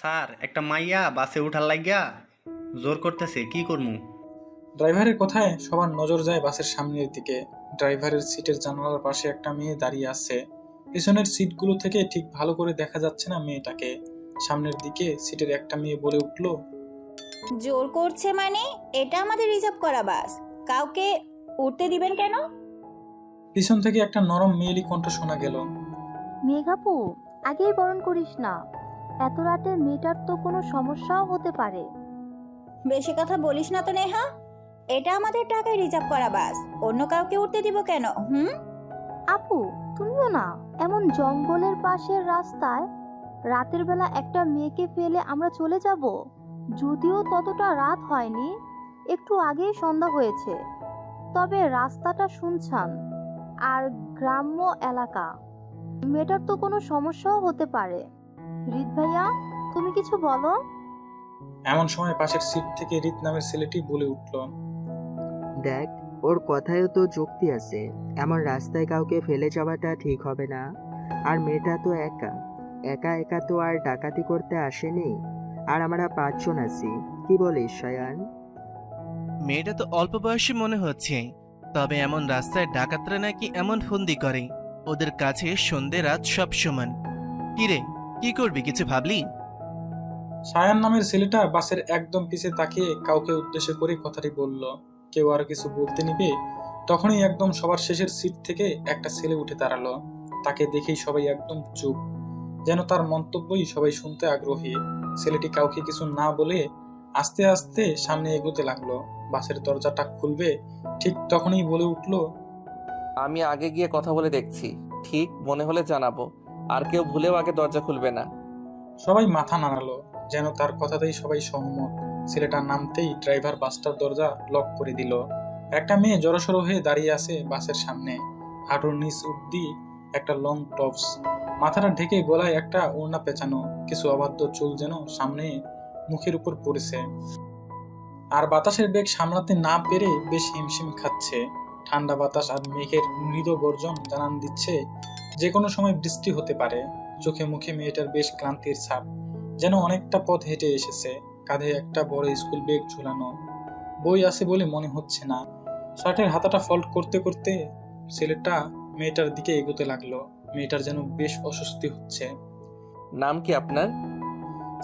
Sir, একটা মাইয়া বাসে উঠার লাগিয়া জোর করতেছে, কি করমু? ড্রাইভারের কথায় সবার নজর যায় বাসের সামনের দিকে। ড্রাইভারের সিটের জানালার পাশে একটা মেয়ে দাঁড়িয়ে আছে। পিছনের সিটগুলো থেকে ঠিক ভালো করে দেখা যাচ্ছে না মেয়েটাকে। সামনের দিকে সিটের একটা মেয়ে বলে উঠল, জোর করছে মানে? এটা আমাদের রিজার্ভ করা বাস, কাউকে উঠতে দিবেন কেন? পিছন থেকে একটা নরম মেয়েলি কণ্ঠ শোনা গেল। মেঘাপু, আগেই বরণ করিস না। এত রাতে মেয়েটার তো কোনো সমস্যাও হতে পারে। বেশি কথা বলিস না তো নেহা। এটা আমাদের টাকায় রিজার্ভ করা বাস, অন্য কাউকে উঠতে দিব কেন? আপু, তুমিও না। এমন জঙ্গলের পাশের রাস্তায় রাতের বেলা একটা মেয়েকে ফেলে আমরা চলে যাব? যদিও ততটা রাত হয়নি, একটু আগেই সন্ধ্যা হয়েছে। তবে রাস্তাটা শুনছান আর গ্রাম্য এলাকা, মেয়েটার তো কোনো সমস্যাও হতে পারে। রিত ভাইয়া, তুমি কিছু বলো। এমন সময় পাশের সিট থেকে রিত নামের ছেলেটি বলে উঠল, দেখ, ওর কথায়ও তো যুক্তি আছে। এমন রাস্তায় কাউকে ফেলে যাওয়াটা ঠিক হবে না। আর মেয়েটা তো একা একা একা তো আর ডাকাতি করতে আসেনি। আর আমরা 5 জন আছি। কি বলিস শায়ান? মেয়েটা তো অল্প বয়সী মনে হচ্ছে। তবে এমন রাস্তায় ডাকাতরা নাকি এমন ফন্দি করে, ওদের কাছে সন্ধে রাত সব সমান। কিরে, কি করবি, কিছু ভাবলি? সায়ান নামের ছেলেটা বাসের একদম পিছে তাকিয়ে কাউকে উদ্দেশ্য করে কথাটি বলল। কেউ আর কিছু বলতে নিবে তখনই একদম সবার শেষের সিট থেকে একটা ছেলে উঠে দাঁড়ালো। তাকে দেখেই সবাই একদম চুপ, যেন তার মন্তব্যই সবাই শুনতে আগ্রহী। ছেলেটি কাউকে কিছু না বলে আস্তে আস্তে সামনে এগোতে লাগলো। বাসের দরজাটা খুলবে ঠিক তখনই বলে উঠল, আমি আগে গিয়ে কথা বলে দেখছি, ঠিক মনে হলে জানাবো। আর কেউ ভুলেও আগে দরজা খুলবে না। সবাই মাথা নাড়ালো, যেন তার কথাতেই সবাই সহমত। ছেলেটা নামতেই ড্রাইভার বাসটার দরজা লক করে দিল। একটা মেয়ে জড়সড় হয়ে দাঁড়িয়ে আছে বাসের সামনে, হাঁটুর নিচ অব্দি একটা লং টপস, মাথাটা ঢেকে গলায় একটা ওড়না পেঁচানো, কিছু অবাধ্য চুল যেন সামনে মুখের উপর পড়েছে। আর বাতাসের বেগ সামলাতে না পেরে বেশ হিমশিম খাচ্ছে। ঠান্ডা বাতাস আর মেঘের মৃদু গর্জন জানান দিচ্ছে যে কোনো সময় বৃষ্টি হতে পারে। চোখে মুখে মেয়েটার বেশ ক্লান্তির ছাপ, যেন অনেকটা পথ হেঁটে এসেছে। কাঁধে একটা বড় স্কুল ব্যাগ ঝুলানো, বই আছে বলে মনে হচ্ছে না। শার্টের হাতাটা ফল্ড করতে করতে ছেলেটা মেয়েটার দিকে এগোতে লাগলো। মেয়েটার যেন বেশ অস্বস্তি হচ্ছে। নাম কি আপনার?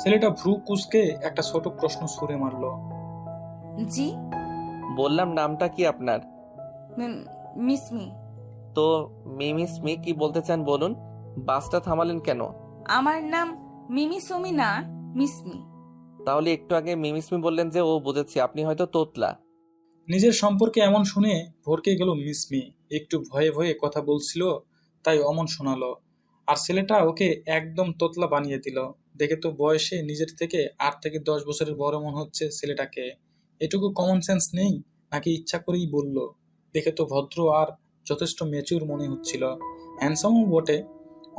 ছেলেটা ভ্রু কুঁচকে একটা ছোট প্রশ্ন ছুঁড়ে মারলো। জি, বললাম নামটা কি আপনার? মিসমি। তো মিমিসমি কি বলতে চান বলুন। বাসটা থামালেন কেন? আমার নাম মিমি সুমি না, মিসমি। তাহলে একটু আগে মিমিসমি বললেন যে? ও, বুঝেছি, আপনি হয়তো তোতলা। নিজের সম্পর্কে এমন শুনে ভরকে গেল মিসমি। একটু ভয়ে ভয়ে কথা বলছিল তাই অমন শোনালো। আর ছেলেটা ওকে একদম তোতলা বানিয়ে দিল। দেখে তো বয়সে নিজের থেকে 8 থেকে 10 বছরের বড় মনে হচ্ছে ছেলেটাকে। এটুকু কমন সেন্স নেই নাকি ইচ্ছা করেই বলল? দেখে তো ভদ্র আর যথেষ্ট ম্যাচিউর মনে হচ্ছিল। হ্যান্ডসামও বটে,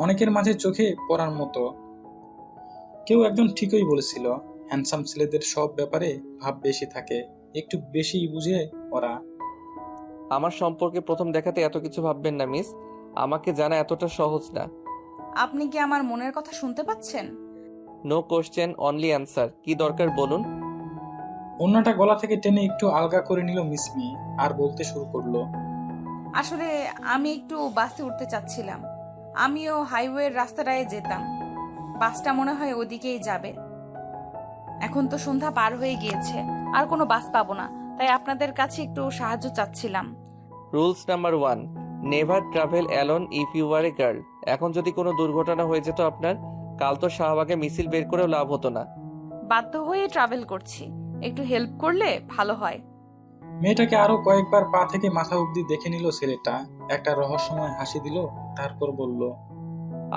অনেকের মাঝে চোখে পড়ার মতো। কেউ একজন ঠিকই বলেছিল, হ্যান্ডসাম ছেলেদের সব ব্যাপারে ভাব বেশি থাকে, একটু বেশি বুঝে ওরা। আমার সম্পর্কে প্রথম দেখাতে এত কিছু ভাববেন না মিস। আমাকে জানা এতটা সহজ না। আপনি কি আমার মনের কথা শুনতে পাচ্ছেন? No question only answer. কি দরকার বলুন। অন্যটা গলা থেকে টেনে একটু আলগা করে নিল মিসমি, আর বলতে শুরু করলো। আসলে আমি একটু বাসে উঠতে চাচ্ছিলাম। আমিও হাইওয়ের রাস্তাটায় যেতাম। বাসটা মনে হয় ওদিকেই যাবে। এখন তো সন্ধ্যা পার হয়ে গিয়েছে, আর কোনো বাস পাবো না। তাই আপনাদের কাছে একটু সাহায্য চাচ্ছিলাম। Rules number 1, never travel alone if you are a girl. এখন যদি কোনো দুর্ঘটনা হয়ে যেত আপনার, কাল তো শাহবাগে মিছিল বের করেও লাভ হতো না। বাধ্য হয়ে ট্রাভেল করছি, একটু হেল্প করলে ভালো হয়। মেয়েটাকে আরো কয়েকবার পা থেকে মাথা অব্দি দেখে নিল ছেলেটা, একটা রহস্যময় হাসি দিল, তারপর বলল,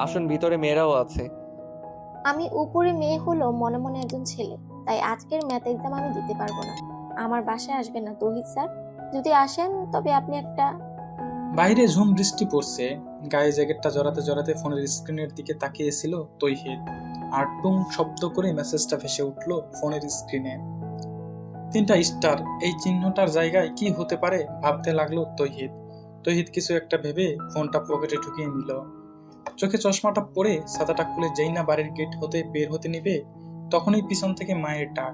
আসুন, ভিতরে মেয়েরাও আছে। আমি উপরে মেয়ে হলো মনে মনে একজন ছেলে, তাই আজকের ম্যাথ এক্সাম আমি দিতে পারবো না। আমার বাসায় আসবেন না তৌহিদ স্যার? যদি আসেন তবে আপনি একটা। বাইরে ঝুম বৃষ্টি পড়ছে। গায়ে জ্যাকেটটা জড়াতে জড়াতে ফোনের স্ক্রিনের দিকে তাকিয়েছিল তৌহিদ। আর টুং শব্দ করে মেসেজটা ভেসে উঠল ফোনের স্ক্রিনে। 3টা স্টার। এই চিহ্নটার জায়গায় কি হতে পারে ভাবতে লাগলো তৌহিদ। তৌহিদ কিছু একটা ভেবে ফোনটা পকেটে ঢুকিয়ে নিল। চোখে চশমাটা পরে ছাতাটা খুলে যেই না বাড়ির গেট হতে বের হতে নিবে, তখনই পিছন থেকে মায়ের ডাক।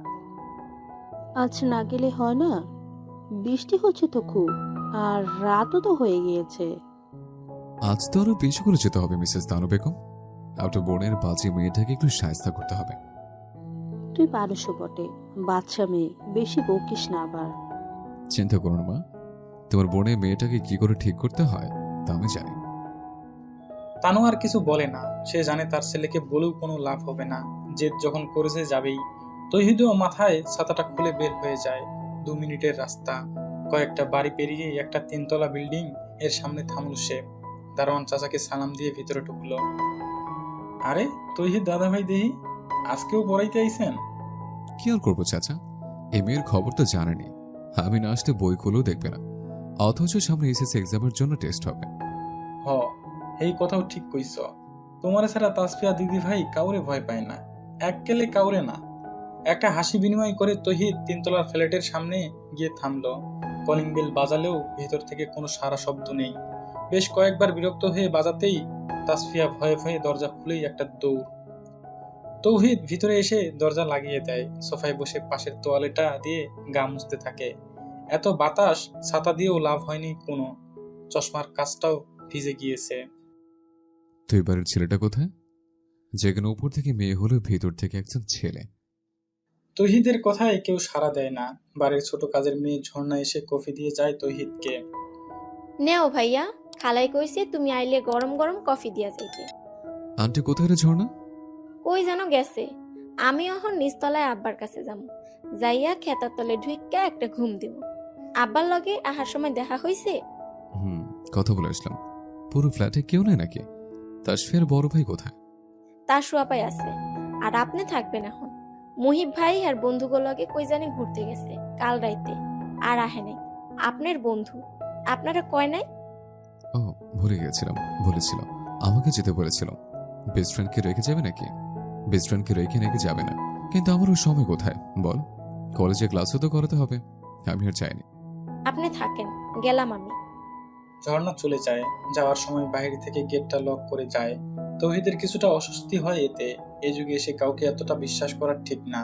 আজ না গেলে হয় না? বৃষ্টি হচ্ছে তো খুব, আর রাতও তো হয়ে গিয়েছে। আজ তো আরো বেশি করে যেতে হবে মিসেস তানু বেগম। আপনার বোনের বাজে মেয়েটাকে একটু সাহায্য করতে হবে। তুই পারসও বটে, বাচ্চা মেয়ে, বেশি বকিস না আবার। চিন্তা করো না মা, তোমার বোনের মেয়েটাকে কি করে ঠিক করতে হয় তা আমি জানি। তানু আর কিছু বলে না, সে জানে তার ছেলেকে বলেও কোনো লাভ হবে না, জেদ যখন করেছে যাবেই। তৌহিদও মাথায় ছাতাটা খুলে বের হয়ে যায়। 2 মিনিটের রাস্তা, কয়েকটা বাড়ি পেরিয়ে একটা 3 তলা বিল্ডিং এর সামনে থামল সে। দারোয়ান চাচাকে সালাম দিয়ে ভিতরে ঢুকলো। আরে তৌহিদ দাদা ভাই, দেহি আজকেও পড়াইতে আইছেন? কি আর করবো চাচা, এই মেয়ের খবর তো জানেনি। আমি না আসলে বই খুলেও দেখবে না, অথচ সামনে এসএসসি এক্সামের জন্য টেস্ট হবে। হ, এই কথাও ঠিক কইছ। তোমার ছাড়া তাসফিয়া দিদি ভাই কাউরে ভয় পায় না, এককেলে কাউরে না। একটা হাসি বিনিময় করে তৌহিদ 3 তলার ফ্ল্যাটের সামনে গিয়ে থামলো। কলিং বেল বাজালেও ভেতর থেকে কোনো সারা শব্দ নেই। বেশ কয়েকবার বিরক্ত হয়ে বাজাতেই তাসফিয়া ভয়ে ভয়ে দরজা খুলেই একটা দৌড়। তৌহিদ ভিতরে এসে দরজা লাগিয়ে দেয়, সোফায় বসে পাশের তোয়ালেটা দিয়ে গা মুছতে থাকে। এত বাতাস, ছাতা দিয়েও লাভ হয়নি কোনো, চশমার কাজটাও ভিজে গিয়েছে। তো এবারের ছেলেটা কোথায়? যেখানে উপর থেকে মেয়ে হলো, ভেতর থেকে একজন ছেলে। তৌহিদের কথায় কেউ সাড়া দেয় না। বাড়ির ছোট কাজের মেয়ে ঝর্ণা এসে কফি দিয়ে যায় তৌহিদকে। নেও ভাইয়া, খালাই কইছে তুমি আইলে গরম গরম কফি দিয়া যাইতে। আন্টি কোথায় রে ঝর্ণা? কই যেন গেছে। আমি এখন নিচতলায় আব্বার কাছে যাবো, যাইয়া খেতার তলে ঢুইক্কা একটা ঘুম দিব। আব্বার লগে আহার সময় দেখা হইছে? কথা বলে আসলাম। পুরো ফ্ল্যাটে কেউ নেই নাকি? তাসফিয়ার বড় ভাই কোথায়? তার শুয়াপাই আছে। আর আপনি থাকবেন এখন। মুহিব ভাই আর বন্ধুগুলো লগে কই জানি ঘুরতে গেছে কাল রাইতে, আর আহে নাই। আপনার বন্ধু আপনারা কয় নাই? ও ভুলে গিয়েছিলাম, বলেছিল আমাকে যেতে বলেছিল। বেস্ট ফ্রেন্ডকে রেখে যাবে নাকি? বেস্ট ফ্রেন্ডকে রেখে নাকি যাবে না, কিন্তু আমারও সময় কোথায় বল? কলেজে ক্লাসও তো করাতে হবে, আমি আর চাইনি। আপনি থাকেন, গেলাম আমি। ঝর্ণা চলে যায়। যাওয়ার সময় বাইরে থেকে গেটটা লক করে যায়। তৌহিদের কিছুটা অস্বস্তি হয় এতে। এই যুগে এসে কাউকে এতটা বিশ্বাস করা ঠিক না,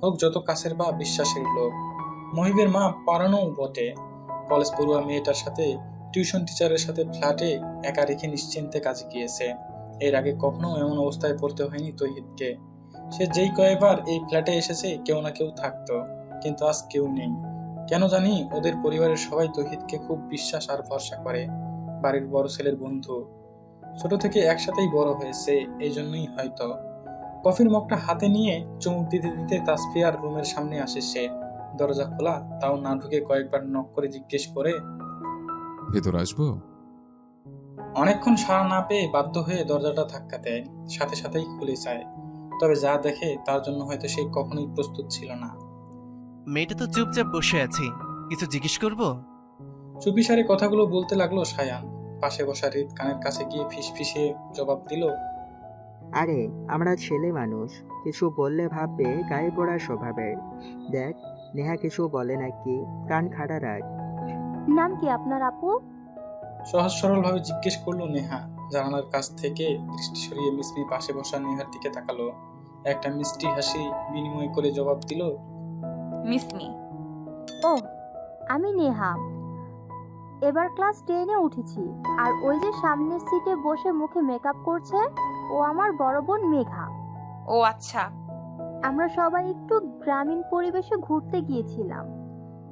হোক যত কাছের বা বিশ্বাসের লোক। মহিবের মা পারানো বটে। কলেজ পড়ুয়া মেয়েটার সাথে টিউশন টিচারের সাথে ফ্ল্যাটে একা রেখে নিশ্চিন্তে কাজে গিয়েছে। এর আগে কখনো এমন অবস্থায় পড়তে হয়নি তৌহিদকে। সে যেই কয়েকবার এই ফ্ল্যাটে এসেছে কেউ না কেউ থাকতো, কিন্তু আজ কেউ নেই। কেন জানি ওদের পরিবারের সবাই তৌহিদকে খুব বিশ্বাস আর ভরসা করে। বাড়ির বড় ছেলের বন্ধু, ছোট থেকে একসাথেই বড় হয়েছে, এই জন্যই হয়তো। কফির মগটা হাতে নিয়ে চুমুক দিতে দিতে তাসফিয়ার রুমের সামনে আসে সে। দরজা খোলা, তাও না ঢুকে কয়েকবার নক করে জিজ্ঞেস করে, ভেতর আসবো? অনেকক্ষণ সাড়া না পেয়ে বাধ্য হয়ে দরজাটা ধাক্কা দেয়। সাথে সাথেই খুলে যায়। তবে যা দেখে তার জন্য হয়তো সে কখনোই প্রস্তুত ছিল না। মেয়েটা তো চুপচাপ বসে আছে, কিছু জিজ্ঞেস করবো? চুপিসারে কথাগুলো বলতে লাগলো সায়ান। পাশে বসা হৃদ কানের কাছে গিয়ে ফিসফিসিয়ে জবাব দিল, আরে আমরা ছেলে মানুষ, কিছু বললে ভাববে গায়ে পড়ার স্বভাবের। দেখ নেহা কিছু বলে নাকি, কান খাড়া রাখ। নাম কি আপনার আপু? সহজ সরল ভাবে জিজ্ঞেস করলো নেহা। জানালার কাছ থেকে দৃষ্টি সরিয়ে মিসমি পাশে বসা নেহার দিকে তাকালো। একটা মিষ্টি হাসি বিনিময় করে জবাব দিল, মিসমি। ও, আমি নেহা। এবার ক্লাস 10-এ উঠেছি। আর ওই যে সামনের সিটে বসে মুখে মেকআপ করছে, ও আমার বড় বোন মেঘা। ও আচ্ছা। আমরা সবাই একটু গ্রামীণ পরিবেশে ঘুরতে গিয়েছিলাম,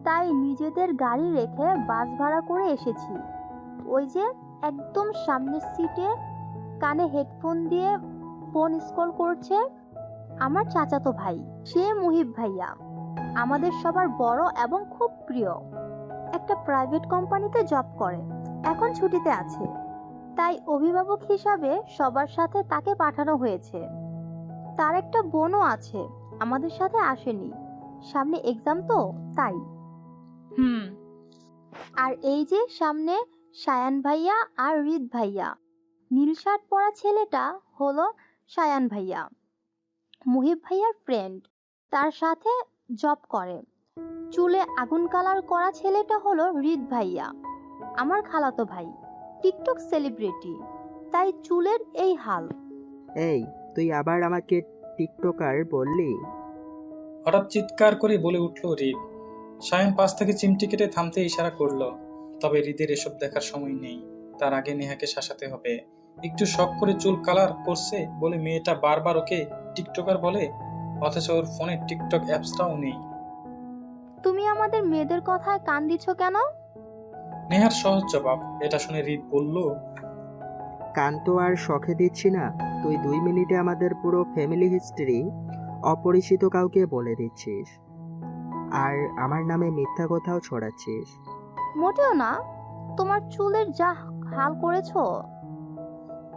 তাই নিজেদের গাড়ি রেখে বাস ভাড়া করে এসেছি। ওই যে একদম সামনের সিটে কানে হেডফোন দিয়ে ফোন স্ক্রল করছে আমার চাচাতো ভাই, সে মুহিব ভাইয়া, আমাদের সবার বড় এবং খুব প্রিয়। একটা প্রাইভেট কোম্পানিতে জব করে, এখন ছুটিতে আছে, তাই অভিভাবক হিসাবে সবার সাথে তাকে পাঠানো হয়েছে। তার একটা বোনও আছে, আমাদের সাথে আসেনি, সামনে এক্সাম তো তাই। আর এই যে সামনে সায়ান ভাইয়া আর হৃদ ভাইয়া, নীল শার্ট পরা ছেলেটা হলো সায়ান ভাইয়া, মুহিব ভাইয়ার ফ্রেন্ড, তার সাথে জব করে। চুলে আগুন কালার করা ছেলেটা হলো হৃদ ভাইয়া, আমার খালাতো ভাই, টিকটক সেলিব্রিটি, তাই চুলের এই হাল। এই তুই আবার আমাকে টিকটকার বললি? হঠাৎ চিৎকার করে বলে উঠল হৃদ। সায়ন পাশ থেকে চিমটি কেটে থামতে ইশারা করলো। তবে হৃদের এসব দেখার সময় নেই, তার আগে নেহাকে শাসাতে হবে। একটু শখ করে চুল কালার করছে বলে মেয়েটা বারবার ওকে টিকটকার বলে, অথচ ওর ফোনে টিকটক অ্যাপসটাও নেই। তুমি আমাদের মেয়েদের কথায় কান দিচ্ছ কেন? নেহার সহজ জবাব। এটা শুনে হৃদ বলল, কান তো আর শখে দিচ্ছি না, তুই 2 মিনিটে আমাদের পুরো ফ্যামিলি হিস্ট্রি অপরিচিত কাউকে বলে দিচ্ছিস, আর আমার নামে মিথ্যা কথাও ছড়াচ্ছিস। মোটেও না, তোমার চুলের যা হাল করেছো।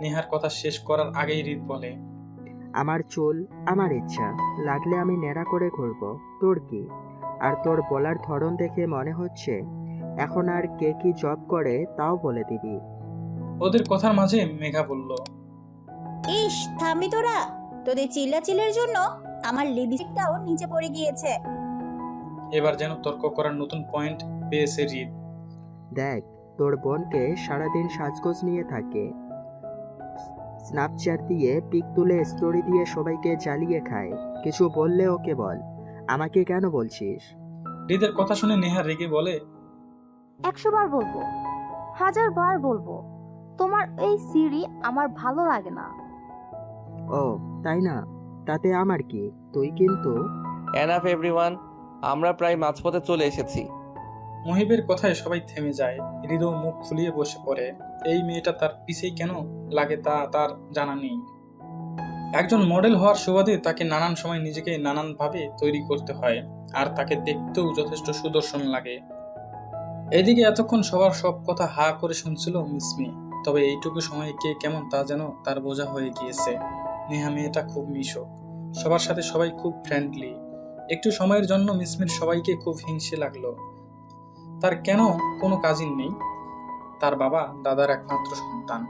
নেহার কথা শেষ করার আগেই হৃদ বলে, আমার চুল আমার ইচ্ছা, লাগলে আমি ন্যাড়া করে ঘুরবো, তোর কি? আর তোর বলার ধরন দেখে মনে হচ্ছে এখন আর কে কি জব করে তাও বলে দিবি। ওদের কথার মাঝে মেঘা বলল, ইস, থামবি তোরা? তোদের চিল্লাচিল্লির জন্য আমার লিপস্টিকটাও নিচে পড়ে গিয়েছে। এবার যেন তর্ক করার নতুন পয়েন্ট পেয়েছে হৃদ। দেখ, তোর বোনকে সারাদিন সাজগোজ নিয়ে থাকে, স্ন্যাপচ্যাট দিয়ে পিক তুলে স্টোরি দিয়ে সবাইকে জ্বালিয়ে খায়। কিছু বললে ওকে বল, আমাকে কেন বলছিস? হৃদের কথা শুনে নেহা রেগে বলে, 100 বার বলবো, 1000 বার বলবো, তোমার এই সিঁড়ি আমার ভালো লাগে না। ও তাই না? তাতে আমার কি? তুই কিন্তু এনাফ এভরিওয়ান, আমরা প্রায় মাঝপথে চলে এসেছি। মহিবের কথায় সবাই থেমে যায়। হৃদও মুখ ফুলিয়ে বসে পড়ে। এই মেয়েটা তার পিছেই কেন লাগে তা তার জানা নেই। একজন মডেল হওয়ার সুবাদে তাকে নানান সময় নিজেকে নানানভাবে তৈরি করতে হয়, আর তাকে দেখতেও যথেষ্ট সুদর্শন লাগে। এদিকে এতক্ষণ সবার সব কথা হা করে শুনছিল মিসমি। তবে এইটুকু সময় কে কেমন তা যেন তার বোঝা হয়ে গিয়েছে। নেহা মেয়েটা খুব মিশুক, সবার সাথে সবাই খুব ফ্রেন্ডলি। একটু সময়ের জন্য মিসমির সবাইকে খুব হিংসে লাগলো। তার কেন কোনো কাজিন নেই? তার বাবা দাদার একমাত্র সন্তান,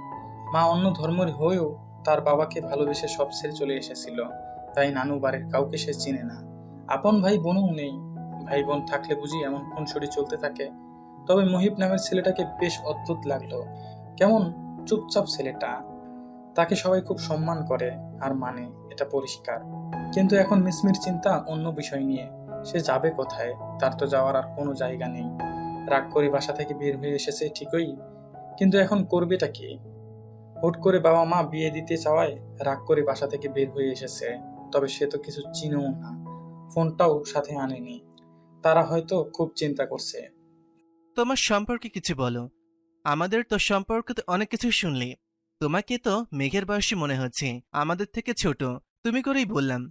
মা অন্য ধর্মের হয়েও তার বাবাকে ভালোবেসে সব ছেড়ে চলে এসেছিল। তাই নানু বাড়ির কাউকে সে চিনে না, আপন ভাই বোনও নেই। ভাই বোন থাকলে বুঝি এমন খুনসুটি চলতে থাকে? তবে মহিব নামের ছেলেটাকে বেশ অদ্ভুত লাগলো। কেমন চুপচাপ ছেলেটা, তাকে সবাই খুব সম্মান করে আর মানে, এটা পরিষ্কার। কিন্তু এখন মিসমির চিন্তা অন্য বিষয় নিয়ে। সে যাবে কোথায়? তার তো যাওয়ার আর কোনো জায়গা নেই। রাগ করে বাসা থেকে বের হয়ে এসেছে ঠিকই, কিন্তু এখন করবেটা কি? হুট করে বাবা মা বিয়ে দিতে চাওয়ায় রাগ করে বাসা থেকে বের হয়ে এসেছে। তবে সে তো কিছু চিনেও না, ফোনটাও সাথে আনেনি। তারা হয়তো খুব চিন্তা করছে। তোমার সম্পর্কে কিছু বলো। আমাদের তো সম্পর্কে তো অনেক কিছু শুনলি। তোমাকে তো মেঘের বয়সী মনে হচ্ছে, আমাদের থেকে ছোট। তুমি করেই বললাম।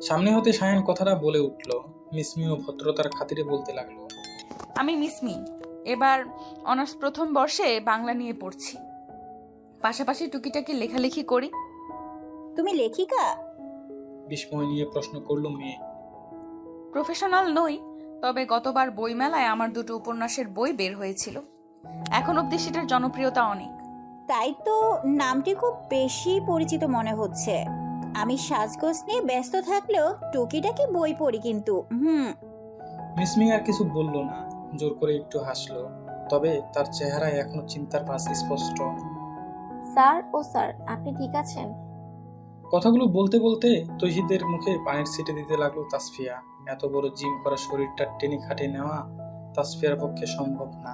সামনে হতে সায়ন কথাটা বলে উঠল। মিসমিও ভদ্রতার খাতিরে বলতে লাগলো, আমি মিসমি, এবার অনার্স প্রথম বর্ষে বাংলা নিয়ে পড়ছি, পাশাপাশি টুকিটাকি লেখালেখি করি। তুমি লেখিকা? বিস্ময় নিয়ে প্রশ্ন করলো মেয়ে। প্রফেশনাল নই, তবে গতবার বইমেলায় আমার 2টো উপন্যাসের বই বের হয়েছিল। এখন অবধি সেটার জনপ্রিয়তা অনেক। তাই তো নামটি খুব বেশি পরিচিত মনে হচ্ছে। আমি সাজগোজ নিয়ে ব্যস্ত থাকলেও টুকিটাকি বই পড়ি কিন্তু। মিসমি আর কিছু বলল না, জোর করে একটু হাসলো। তবে তার চেহারায় এখনো চিন্তার ভাঁজ স্পষ্ট। স্যার ও স্যার, আপনি ঠিক আছেন? কথাগুলো বলতে বলতে তৌহিদের মুখে পানির ছিটে দিতে লাগলো তাসফিয়া। এত বড় জিম করা শরীরটা টেনে খাটে নেওয়া তাসফিয়ার পক্ষে সম্ভব না,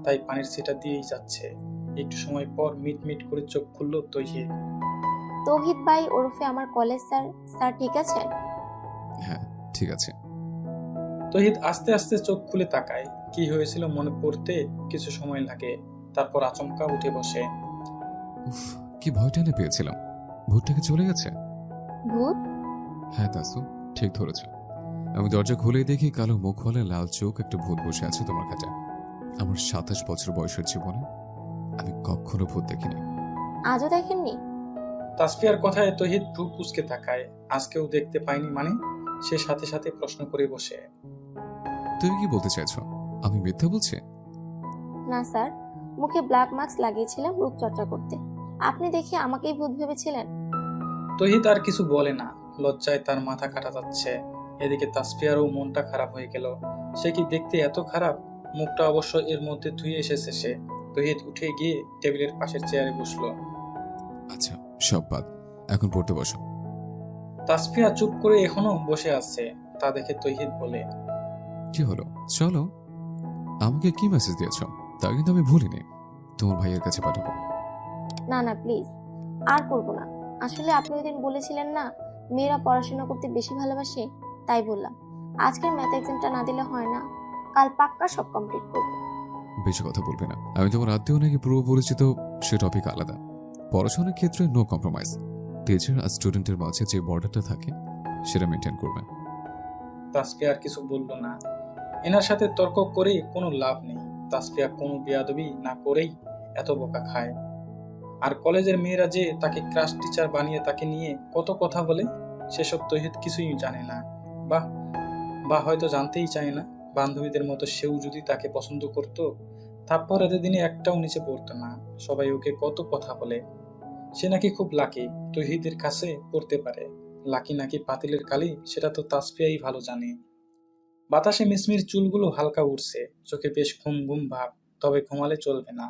তাই পানির ছিটা দিয়েই যাচ্ছে। একটু সময় পর মিট মিট করে চোখ খুললো তৌহিদ। তৌহিদ ভাই ওরফে আমার কলেজ স্যার। স্যার ঠিক আছেন? হ্যাঁ ঠিক আছে। তৌহিদ আস্তে আস্তে চোখ খুলে তাকায়। কি হয়েছিল মনে পড়তে কিছু সময় লাগে, তারপর আচমকা উঠে বসে। উফ, কি ভয় টেনে পেয়েছিলাম। ভূতটাকে চলে গেছে। ভূত? হ্যাঁ তাসু, ঠিক ধরেছ। আমি দরজা খুলেই দেখি কালো মুখওয়ালা লাল চোখ একটা ভূত বসে আছে তোমার কাছে। আমার 27 বছর বয়সের জীবনে আমি কখনো ভূত দেখিনি। আজও দেখেননি? তাসফিয়ার কথায় তৌহিদ ভ্রু কুঁচকে তাকায়। আজকেও দেখতে পাইনি মানে? সে সাথে সাথে প্রশ্ন করে বসে। তুমি কি বলতে চাইছো? আমি মিথ্যা বলছি? না স্যার, মুখে ব্ল্যাক মাস্ক লাগিয়েছিলাম রূপচর্চা করতে। আপনি দেখে আমাকেই ভূত ভেবেছিলেন। তৌহিদ আর কিছু বলে না, লজ্জায় তার মাথা কাটা যাচ্ছে। এদিকে তাসফিয়ারও মনটা খারাপ হয়ে গেল। সে কি দেখতে এত খারাপ? মুখটা অবশ্য এর মধ্যে ধুয়ে এসেছে সে। তৌহিদ উঠে গিয়ে টেবিলের পাশের চেয়ারে বসলো। আচ্ছা সব বাদ, এখন পড়তে বসো। তাসফিয়া চুপ করে এখনো বসে আছে। তা দেখে তৌহিদ বলে, কি হলো, চলো। আমাকে কি মেসেজ দিয়েছ তা কিন্তু আমি ভুলিনি, তোমার ভাইয়ের কাছে পাঠাবো। না না প্লিজ, আর করবো না। আসলে আপনি ওই দিন বলেছিলেন না মেয়েরা পড়াশোনা করতে বেশি ভালোবাসে, তাই বললাম। আজকের ম্যাথ এক্সামটা না দিলে হয় না, কাল পাক্কা সব কমপ্লিট করবো। বেশি কথা বলবে না, আমি তোমার আত্মীয় নাকি পূর্ব পরিচিত, সে টপিক আলাদা। পড়াশোনার ক্ষেত্রে নো কম্প্রোমাইজ। টিচার আর স্টুডেন্টের মাঝে যে বর্ডারটা থাকে সেটা মেনটেন করবে। তাসফিয়া আর কিছু বলল না। এনার সাথে তর্ক করে কোনো লাভ নেই। তাসফিয়া কোনো বেয়াদবি না করেই এত বোকা খায়। আর কলেজের মেয়েরা যে তাকে ক্লাস টিচার বানিয়ে তাকে নিয়ে কত কথা বলে, সেসব তৌহিদ কিছুই জানে না, বা হয়তো জানতেই চায় না। বান্ধবীদের মতো সেও যদি তাকে পছন্দ করত, তারপর এতদিনে একটাও নিচে পড়তো না। সবাই ওকে কত কথা বলে। সে নাকি খুব লাকি তৌহিদের কাছে পড়তে পারে। লাকি নাকি পাতিলের কালি, সেটা তো তাসফিয়াই ভালো জানে। বাতাসে মিসমির চুলগুলো হালকা উঠছে, চোখে বেশ ঘুম ঘুম ভাব। তবে ঘুমালে চলবে না,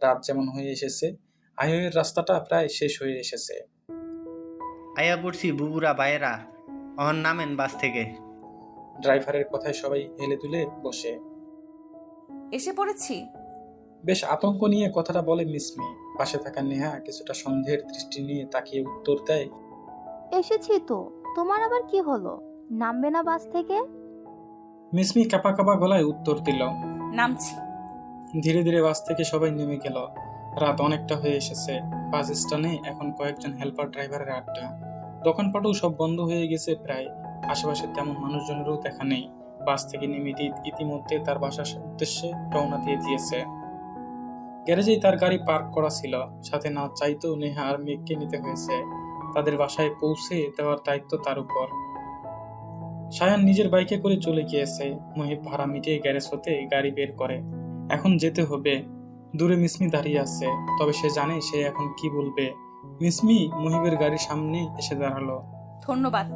রাত যেমন হয়ে এসেছে। হাইওয়ের রাস্তাটা প্রায় শেষ হয়ে এসেছে। আয়া পড়ছি বুবুরা বাইরা, অহন নামেন বাস থেকে। ড্রাইভারের কথায় সবাই হেলে দুলে বসে। এসে পড়েছি। বেশ আতঙ্ক নিয়ে কথাটা বলে মিসমি। পাশে থাকা নেহা কিছুটা সন্দেহের দৃষ্টি নিয়ে তাকিয়ে উত্তর দেয়, এসেছি তো, তোমার আবার কি হলো? নামবে না বাস থেকে? মিসমি কাপা কাপা গলায় উত্তর দিল, নামছি। ধীরে ধীরে বাস থেকে সবাই নেমে গেল। রাত অনেকটা হয়ে এসেছে। বাস স্ট্যান্ডে এখন কয়েকজন হেল্পার ড্রাইভারের আড্ডা। দোকানপাটও সব বন্ধ হয়ে গেছে প্রায়। আশেপাশে তেমন মানুষজনেরও দেখা নেই। বাস থেকে নেমে ইতিমধ্যে তার বাসার উদ্দেশ্যে রওনা দিয়ে দিয়েছে। গ্যারেজেই তার গাড়ি পার্ক করা ছিল। সাথে না চাইতেও নেহা আর মেঘকে নিতে হয়েছে। তাদের বাসায় পৌঁছে দেওয়ার দায়িত্ব তার উপর। সায়ান নিজের বাইকে করে চলে গিয়েছে। মহিব ভাড়া মিটিয়ে গ্যারেজ হতে গাড়ি বের করে। এখন যেতে হবে। দূরে মিসমি দাঁড়িয়ে আছে, তবে সে জানে সে এখন কি বলবে। মিসমি মহিবের গাড়ির সামনে এসে দাঁড়ালো। ধন্যবাদ।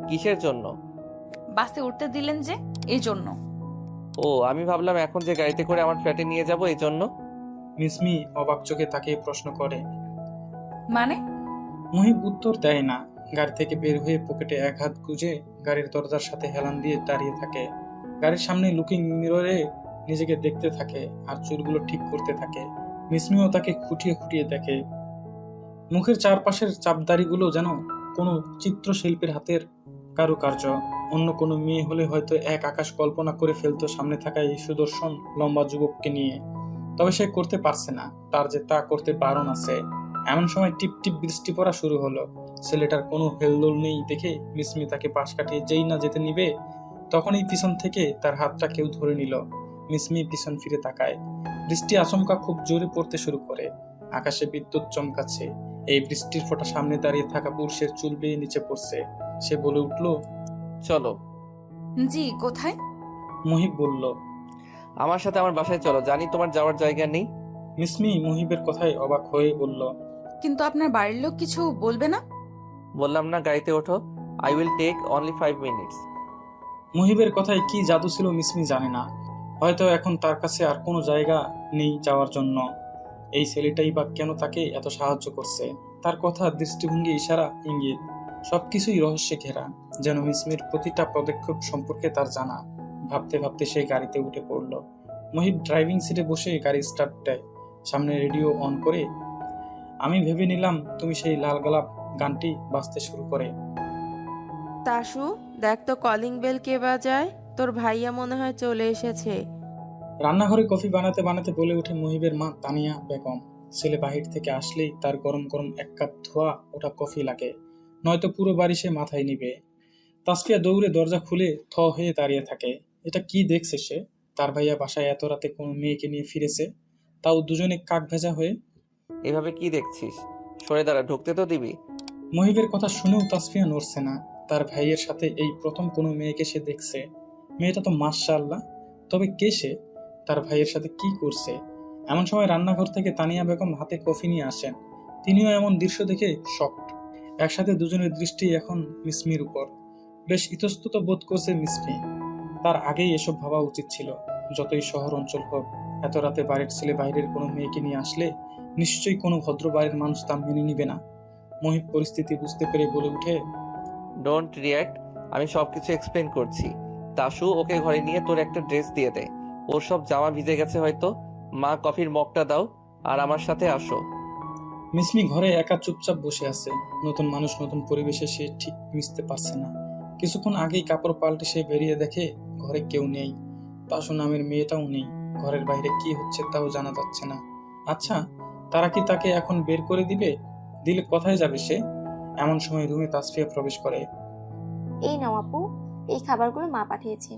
কিসের জন্য? বাসে উঠতে দিলেন যে, এই জন্য। ও, আমি ভাবলাম এখন যে গাড়িতে করে আমার ফ্ল্যাটে নিয়ে যাব এই জন্য। মিসমি অবাক চোখে তাকিয়ে প্রশ্ন করে। মানে? মহিব উত্তর দেয় না। গাড়ি থেকে বের হয়ে পকেটে এক হাত গুজে গাড়ির দরজার সাথে হেলান দিয়ে দাঁড়িয়ে থাকে। গাড়ির সামনে লুকিং মিররে নিজেকে দেখতে থাকে আর চুলগুলো ঠিক করতে থাকে। মিসমিও তাকে খুঁটিয়ে খুঁটিয়ে দেখে। মুখের চারপাশের চাপদাড়িগুলো যেন কোনো চিত্রশিল্পীর হাতের কারুকার্য। অন্য কোনো মেয়ে হলে হয়তো এক আকাশ কল্পনা করে ফেলতো সামনে থাকা এই সুদর্শন লম্বা যুবককে নিয়ে। তবে সে করতে পারছে না, তার যে তা করতে বারণ আছে। এমন সময় টিপ টিপ বৃষ্টি পড়া শুরু হলো। ছেলেটার কোনো হেলদোল নেই দেখে মিসমি তাকে পাশ কাটিয়ে যেই না যেতে নিবে, তখনই পিছন থেকে তার হাতটা কেউ ধরে নিল। মিসমি পিছন ফিরে তাকায়। বৃষ্টি আচমকা খুব জোরে পড়তে শুরু করে। আকাশে বিদ্যুৎ চমকাচ্ছে। এই বৃষ্টির ফোঁটা সামনে দাঁড়িয়ে থাকা পুরুষের চুল বেয়ে নিচে পড়ছে। সে বলে উঠল, চলো। জি, কোথায়? মহিব বলল, আমার সাথে আমার বাসায় চলো, জানি তোমার যাওয়ার জায়গা নেই। মিসমি মহিবের কথায় অবাক হয়ে বলল, কিন্তু আপনার বাড়ির লোক কিছু বলবে না? বললাম না গাড়িতে ওঠো। I will take only 5 minutes. মহিবের কথায় কি জাদু ছিল মিসমি জানে না। হয়তো এখন তার কাছে আর কোনো জায়গা নেই যাওয়ার জন্য। এই ছেলেটাই বা কেন তাকে এত সাহায্য করছে। তার কথা, দৃষ্টিভঙ্গি, ইশারা, ইঙ্গিত সবকিছুই রহস্যে ঘেরা। যেন মিসমির প্রতিটা পদক্ষেপ সম্পর্কে তার জানা। ভাবতে ভাবতে সে গাড়িতে উঠে পড়ল। মহিব ড্রাইভিং সিটে বসে গাড়ি স্টার্ট দেয়। সামনে রেডিও অন করে আমি ভেবে নিলাম তুমি সেই লাল গোলাপ গানটি বাজতে শুরু করে। তাসু, দেখ তো কলিং বেল কে বাজায়। তোর ভাইয়া মনে হয় চলে এসেছে। রান্নাঘরে কফি বানাতে বানাতে বলে ওঠে মহিবের মা তানিয়া বেগম। ছেলে বাহির থেকে আসলেই তার গরম গরম এক কাপ ধোয়া ওটা কফি লাগে, নয়তো পুরো বাড়ি সে মাথায় নিবে। তাসফিয়া দৌড়ে দরজা খুলে থ হয়ে দাঁড়িয়ে থাকে। এটা কি দেখছে সে? তার ভাইয়া বাসায় এত রাতে কোনো মেয়েকে নিয়ে ফিরেছে, তাও দুজনে কাক ভেজা হয়ে। এভাবে কি দেখছিস? সরে দাঁড়া, ঢুকতে তো দিবি? মহিবের কথা শুনেও তাসফিয়া নড়ছে না। তার ভাইয়ের সাথে এই প্রথম কোনো মেয়েকে সে দেখছে। মেয়েটা তো মাশাআল্লাহ, তবে কে সে? তার ভাইয়ের সাথে কি করছে? এমন সময় রান্নাঘর থেকে তানিয়া বেগম হাতে কফি নিয়ে আসেন। তিনিও এমন দৃশ্য দেখে শকড। একসাথে দুজনের দৃষ্টি এখন মিসমির উপর। বেশ ইতস্তত বোধ করছে মিসমি। তার আগেই এসব ভাবা উচিত ছিল। যতই শহর অঞ্চল হোক, এত রাতে বাড়ির ছেলে বাইরের কোনো মেয়েকে নিয়ে আসলে নিশ্চয়ই কোনো ভদ্র বাড়ির মানুষ তা মেনে নিবে না। মহিব পরিস্থিতি বুঝতে পেরে বলে উঠে, ডোন্ট রিয়াক্ট, আমি সবকিছু এক্সপ্লেন করছি। তাসু, ওকে ঘরে নিয়ে তোর একটা ড্রেস দিয়ে দে, ওর সব জামা ভিজে গেছে হয়তো। মা, কফির মগটা দাও আর আমার সাথে আসো। মিসমি ঘরে একা চুপচাপ বসে আছে। নতুন মানুষ, নতুন পরিবেশে সে ঠিক মিশতে পারছে না। কিছুক্ষণ আগেই কাপড় পাল্টে সে বেরিয়ে দেখে ঘরে কেউ নেই। তাসু নামের মেয়েটাও নেই। ঘরের বাইরে কি হচ্ছে তাও জানা যাচ্ছে না। আচ্ছা, তারা কি তাকে এখন বের করে দিবে? দিলে কোথায় যাবে সে? এমন সময় রুমে তাসফিয়া প্রবেশ করে। এই নাও আপু, এই খাবারগুলো মা পাঠিয়েছে।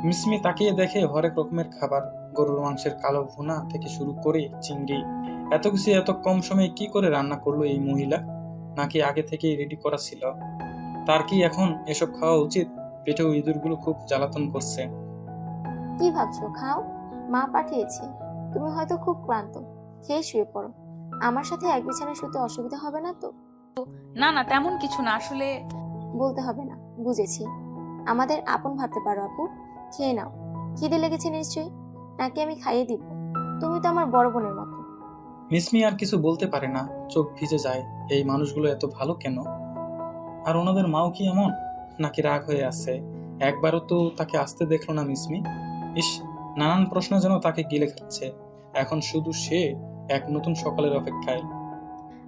মিসমি তাকিয়ে দেখে হরেক রকমের খাবার, গরুর মাংসের কালো ভুনা থেকে শুরু করে চিংড়ি। এত কিছু এত কম সময়ে কি করে রান্না করলো এই মহিলা? নাকি আগে থেকেই রেডি করা ছিল? তার কি এখন এসব খাওয়া উচিত? পেটেও ইঁদুরগুলো খুব জ্বালাতন করছে। কি ভাবছো? খাও, মা পাঠিয়েছে। তুমি হয়তো খুব ক্লান্ত, খেয়ে শুয়ে পড়ো। আমার সাথে এক বিছানায় শুতে অসুবিধা হবে না তো? না না, তেমন কিছু না, আসলে বলতে হবে না, বুঝেছি। আমাদের আপন ভাবতে পারো আপু। খেয়ে নাও, খিদে লেগেছে নিশ্চয়ই। নাকি আমি খাইয়ে দিব? তুমি তো আমার বড় বোনের মতো। মিসমি আর কিছু বলতে পারে না, চোখ ভিজে যায়। এই মানুষগুলো এত ভালো কেন? আর ওনাদের মাও কি এমন? নাকি রাগ হয়ে আছে? একবারও তো তাকে আসতে দেখলো না মিসমি। ইস, নানান প্রশ্ন যেন তাকে গিলে খাচ্ছে। এখন শুধু সে এক নতুন সকালের অপেক্ষায়।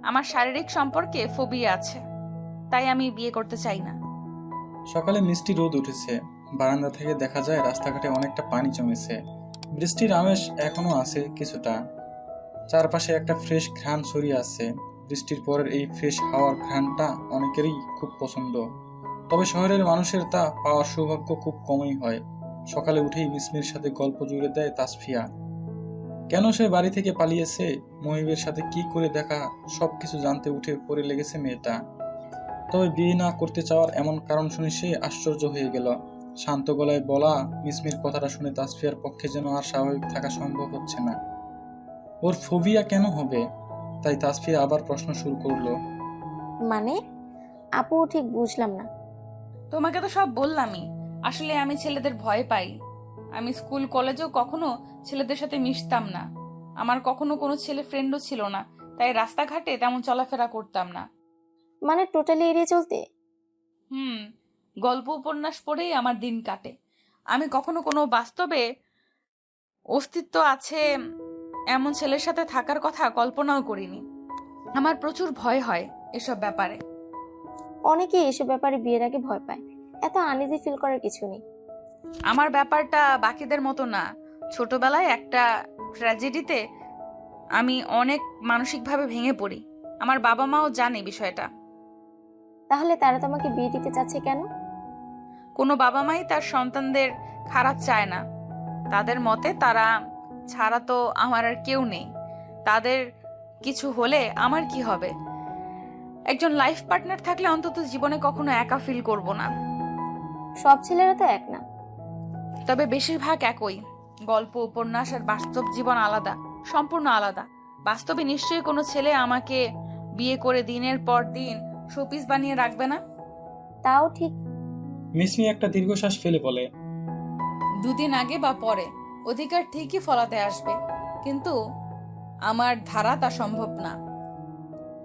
আমার শারীরিক সম্পর্কে ফোবিয়া আছে, তাই আমি বিয়ে করতে চাই না। সকালে মিষ্টি রোদ উঠেছে। বারান্দা থেকে দেখা যায় রাস্তাঘাটে অনেকটা পানি জমেছে। বৃষ্টির আমেজ এখনো আছে কিছুটা। চারপাশে একটা ফ্রেশ ঘ্রাণ ছড়িয়ে আছে। বৃষ্টির পরের এই ফ্রেশ হাওয়ার ঘ্রাণটা অনেকেরই খুব পছন্দ। তবে শহরের মানুষের তা পাওয়ার সৌভাগ্য খুব কমই হয়। সকালে উঠেই মিসমির সাথে গল্প জুড়ে দেয় তাসফিয়া। কেন সে বাড়ি থেকে পালিয়েছে, মহিবের সাথে কি করে দেখা, সবকিছু জানতে উঠে পড়ে লেগেছে মেয়েটা। তবে বিয়ে না করতে চাওয়ার এমন কারণ শুনে সে আশ্চর্য হয়ে গেল। শান্ত গলায় বলা মিসমির কথাটা শুনে তাসফিয়ার পক্ষে যেন আর স্বাভাবিক থাকা সম্ভব হচ্ছে না। ওর ফোবিয়া কেন হবে? তাই তাসফিয়া আবার প্রশ্ন শুরু করলো। মানে? আপু, ঠিক বুঝলাম না। তোমাকে তো সব বললামই। আসলে আমি ছেলেদের ভয় পাই। আমি স্কুল কলেজেও কখনো ছেলেদের সাথে মিশতাম না। আমার কখনো কোনো ছেলে ফ্রেন্ডও ছিল না, তাই রাস্তাঘাটে তেমন চলাফেরা করতাম না। মানে টোটালি এড়িয়ে চলতে? গল্প উপন্যাস পড়েই আমার দিন কাটে। আমি কখনো কোনো বাস্তবে অস্তিত্ব আছে এমন ছেলের সাথে থাকার কথা কল্পনাও করিনি। আমার প্রচুর ভয় হয় এসব ব্যাপারে। অনেকেই এসব ব্যাপারে বিয়ের আগে ভয় পায়। এত আনইজি ফিল করার কিছু নেই। আমার ব্যাপারটা বাকিদের মতো না। ছোটবেলায় একটা ট্র্যাজেডিতে আমি অনেক মানসিকভাবে ভেঙে পড়ি। আমার বাবা মাও জানে বিষয়টা। তাহলে তারা তোমাকে বিয়ে দিতে চাচ্ছে কেন? কোনো বাবা মাই তার সন্তানদের খারাপ চায় না। তাদের মতে তারা ছাড়া তো আমার আর কেউ নেই। তাদের কিছু হলে আমার কি হবে? একজন লাইফ পার্টনার থাকলে অন্তত জীবনে কখনো একা ফিল করব না। সব ছেলেরা তো এক না। তবে বেশিরভাগ একই। গল্প উপন্যাস আর বাস্তব জীবন আলাদা, সম্পূর্ণ আলাদা। বাস্তবে নিশ্চয়ই কোনো ছেলে আমাকে বিয়ে করে দিনের পর দিন শোপিস বানিয়ে রাখবে না। তাও ঠিক। মিসমি একটা দীর্ঘশ্বাস ফেলে বলে, দুদিন আগে বা পরে অধিকার ঠিকই ফলাতে আসবে, কিন্তু আমার ধারা তা সম্ভব না।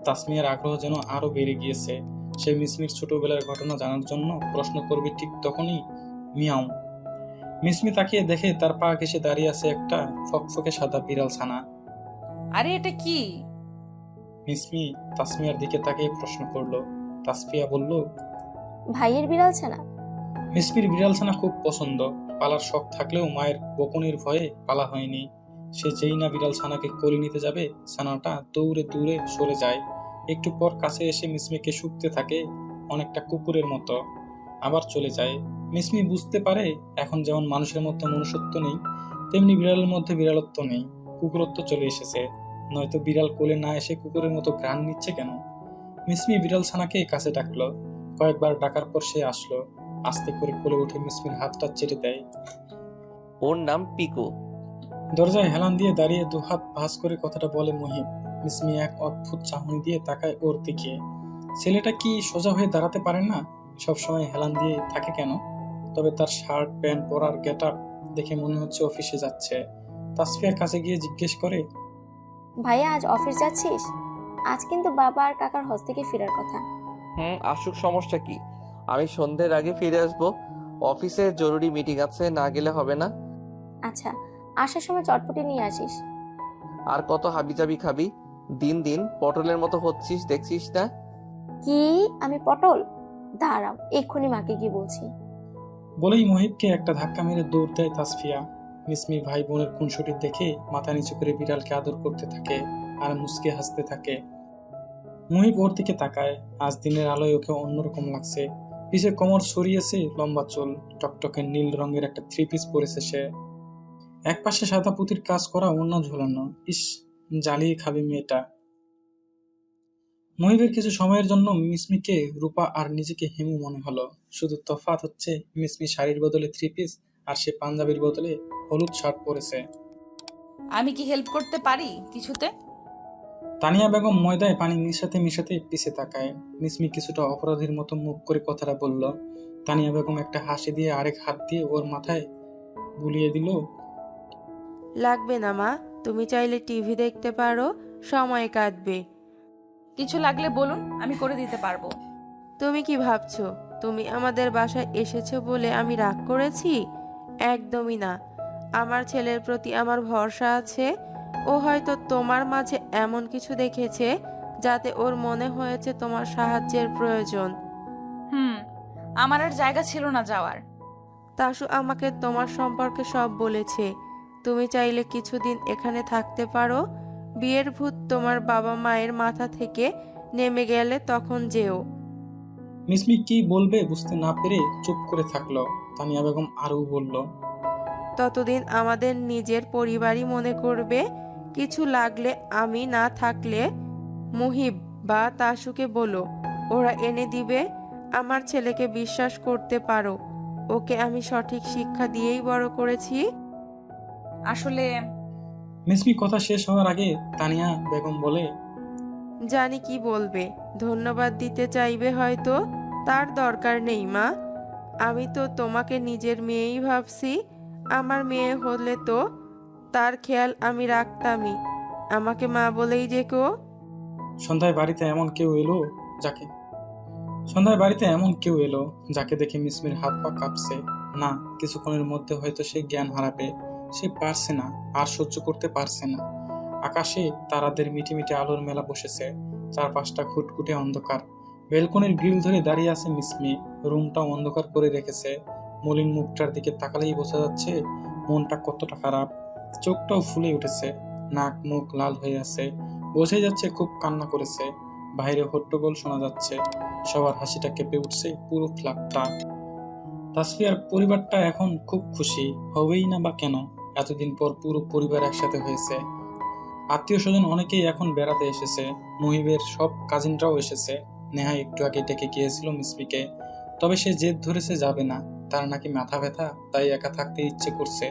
তাসমিয়ার আগ্রহ যেন আরো বেড়ে গিয়েছে। সে মিসমির ছোটবেলার ঘটনা জানার জন্য প্রশ্ন করবে ঠিক তখনই মিয়াও। মিসমি তাকিয়ে দেখে তার পা ঘেঁষে দাঁড়িয়ে আছে একটা ফকফকে সাদা বিড়াল ছানা। আরে এটা কি? মিসমি তাসমিয়ার দিকে তাকিয়ে প্রশ্ন করলো। তাসফিয়া বলল, ভাইয়ের বিড়াল ছানা। মিসমির বিড়াল ছানা খুব পছন্দ। পালার শখ থাকলেও মায়ের বকুনির ভয়ে পালা হয়নি। সে যেই না বিড়াল ছানাকে কোলে নিতে যাবে, ছানাটা দৌড়ে দূরে সরে যায়। একটু পর কাছে এসে মিসমিকে শুকতে থাকে, অনেকটা কুকুরের মতো। আবার চলে যায়। মিসমি বুঝতে পারে এখন যেমন মানুষের মধ্যে মনুষ্যত্ব নেই, তেমনি বিড়ালের মধ্যে বিড়ালত্ব নেই, কুকুরত্ব চলে এসেছে। নয়তো বিড়াল কোলে না এসে কুকুরের মতো ঘ্রাণ নিচ্ছে কেন? মিসমি বিড়াল ছানাকে কাছে ডাকলো। কয়েকবার ডাকার পর সে আসলো। আস্তে করে কোলে উঠে মিসমির হাতটা চেটে দেয়। ওর নাম পিকু। দরজায় হেলান দিয়ে দাঁড়িয়ে দুহাত ভাঁজ করে কথাটা বলে মহিব। মিসমি এক অদ্ভুত চাহনি দিয়ে তাকায় ওর দিকে। ছেলেটা কি সোজা হয়ে দাঁড়াতে পারে না? সবসময় হেলান দিয়ে থাকে কেন? তবে তার শার্ট প্যান্ট পরার গেট আপ দেখে মনে হচ্ছে অফিসে যাচ্ছে। তাসফিয়ার কাছে গিয়ে জিজ্ঞেস করে, ভাইয়া, আজ অফিস যাচ্ছিস? আজ কিন্তু বাবা আর কাকার হজ থেকে ফেরার কথা। আসুক, সমস্যা কি? আমি সন্ধ্যের আগে ফিরে আসবো। অফিসে জরুরি মিটিং আছে, না গেলে হবে না। আচ্ছা, আসার সময় চটপটি নিয়ে আসিস। আর কত হাবিজাবি খাবি? দিন দিন পটলের মতো হচ্ছিস, দেখছিস না? কি, আমি পটল? দাঁড়াও, এক্ষুনি মাকে গিয়ে বলছি। বলেই মুহিবকে একটা ধাক্কা মেরে দৌড় দেয় তাসফিয়া। মিসমি ভাই বোনের খুনসুটি দেখে মাথা নিচু করে বিড়ালকে আদর করতে থাকে আর মুচকে হাসতে থাকে। মুহিব ওর দিকে তাকায়। আজ দিনের আলোয় ওকে অন্যরকম লাগছে। পিছে কোমর সরিয়েছে, লম্বা চুল, টকটকে নীল রঙের একটা 3 পিস পরেছে সে। একপাশে সাদা পুঁতির কাজ করা ওড়না ঝোলানো। ইস, জ্বালিয়ে খাবে মেয়েটা। মুহিবের কিছু সময়ের জন্য মিসমিকে রূপা আর নিজেকে হিমু মনে হলো। শুধু তফাৎ হচ্ছে মিসমি শাড়ির বদলে 3 পিস আর সে পাঞ্জাবির বদলে হলুদ শার্ট পরেছে। আমি কি হেল্প করতে পারি কিছুতে? তানিয়া বেগম ময়দায় পানি মিশাতে মিশাতে পিছে তাকায়। মিসমি কিছুটা অপরাধীর মতো মুখ করে কথাটা বলল। তানিয়া বেগম একটা হাসি দিয়ে আরেক হাত দিয়ে ওর মাথায় বুলিয়ে দিল। লাগবে না মা, তুমি চাইলে টিভি দেখতে পারো, সময় কাটবে। কিছু লাগলে বলুন, আমি করে দিতে পারবো। তুমি কি ভাবছো তুমি আমাদের বাসায় এসেছো বলে আমি রাগ করেছি? একদমই না। আমার ছেলের প্রতি আমার ভরসা আছে। ও হয়তো তোমার মাঝে এমন কিছু দেখেছে যাতে ওর মনে হয়েছে তোমার সাহায্যের প্রয়োজন। আমার আর জায়গা ছিল না যাওয়ার। তাসু আমাকে তোমার সম্পর্কে সব বলেছে। তুমি চাইলে কিছুদিন এখানে থাকতে পারো। বিয়ের ভূত তোমার বাবা মায়ের মাথা থেকে নেমে গেলে তখন যেও। মিসমি কি বলবে বুঝতে না পেরে চুপ করে থাকলো। তানিয়া বেগম আরও বলল, ততদিন আমাদের নিজের পরিবারই মনে করবে। কিছু লাগলে আমি না থাকলে মুহিব বা তাসুকে বলো, ওরা এনে দিবে। আমার ছেলেকে বিশ্বাস করতে পারো। ওকে আমি সঠিক শিক্ষা দিয়েই বড় করেছি। আসলে মিসমি কথা শেষ হওয়ার আগে তানিয়া বেগম বলে, জানি কি বলবে, ধন্যবাদ দিতে চাইবে হয়তো। তার দরকার নেই মা। আমি তো তোমাকে নিজের মেয়েই ভাবছি। আমার মেয়ে হলে তো তার খেয়াল আমি রাখতামই। আমাকে মা বলেই ডেকো। সন্ধ্যায় বাড়িতে এমন কেউ এলো যাকে দেখে মিসমির হাত পা কাঁপছে। না, কিছুক্ষণের মধ্যে হয়তো সে জ্ঞান হারাবে। সে পারছে না, আর সহ্য করতে পারছে না। আকাশে তারাদের মিটিমিটি আলোর মেলা বসেছে। চারপাশটা খুটখুটে অন্ধকার। বেলকনির গ্রিল ধরে দাঁড়িয়ে আছে মিসমি। রুমটাও অন্ধকার করে রেখেছে। মলিন মুখটার দিকে তাকালেই বোঝা যাচ্ছে মনটা কতটা খারাপ। চোখটাও ফুলে উঠেছে, নাক মুখ লাল হয়ে আছে। বোঝাই যাচ্ছে খুব কান্না করেছে। বাইরে হট্টগোল শোনা যাচ্ছে। সবার হাসিটা কেঁপে উঠছে পুরো ফ্ল্যাটটা। তাসফিয়ার পরিবারটা এখন খুব খুশি, হবেই না বা কেন। এতদিন পর পুরো পরিবার একসাথে হয়েছে। আত্মীয় স্বজন অনেকেই এখন বেড়াতে এসেছে। মুহিবের সব কাজিনরাও এসেছে। নেহা একটু আগে ডেকে গিয়েছিল মিসমিকে, তবে সে জেদ ধরেছে যাবে না। তার নাকি মাথা ব্যথা, তাই একা থাকতে ইচ্ছে করছে।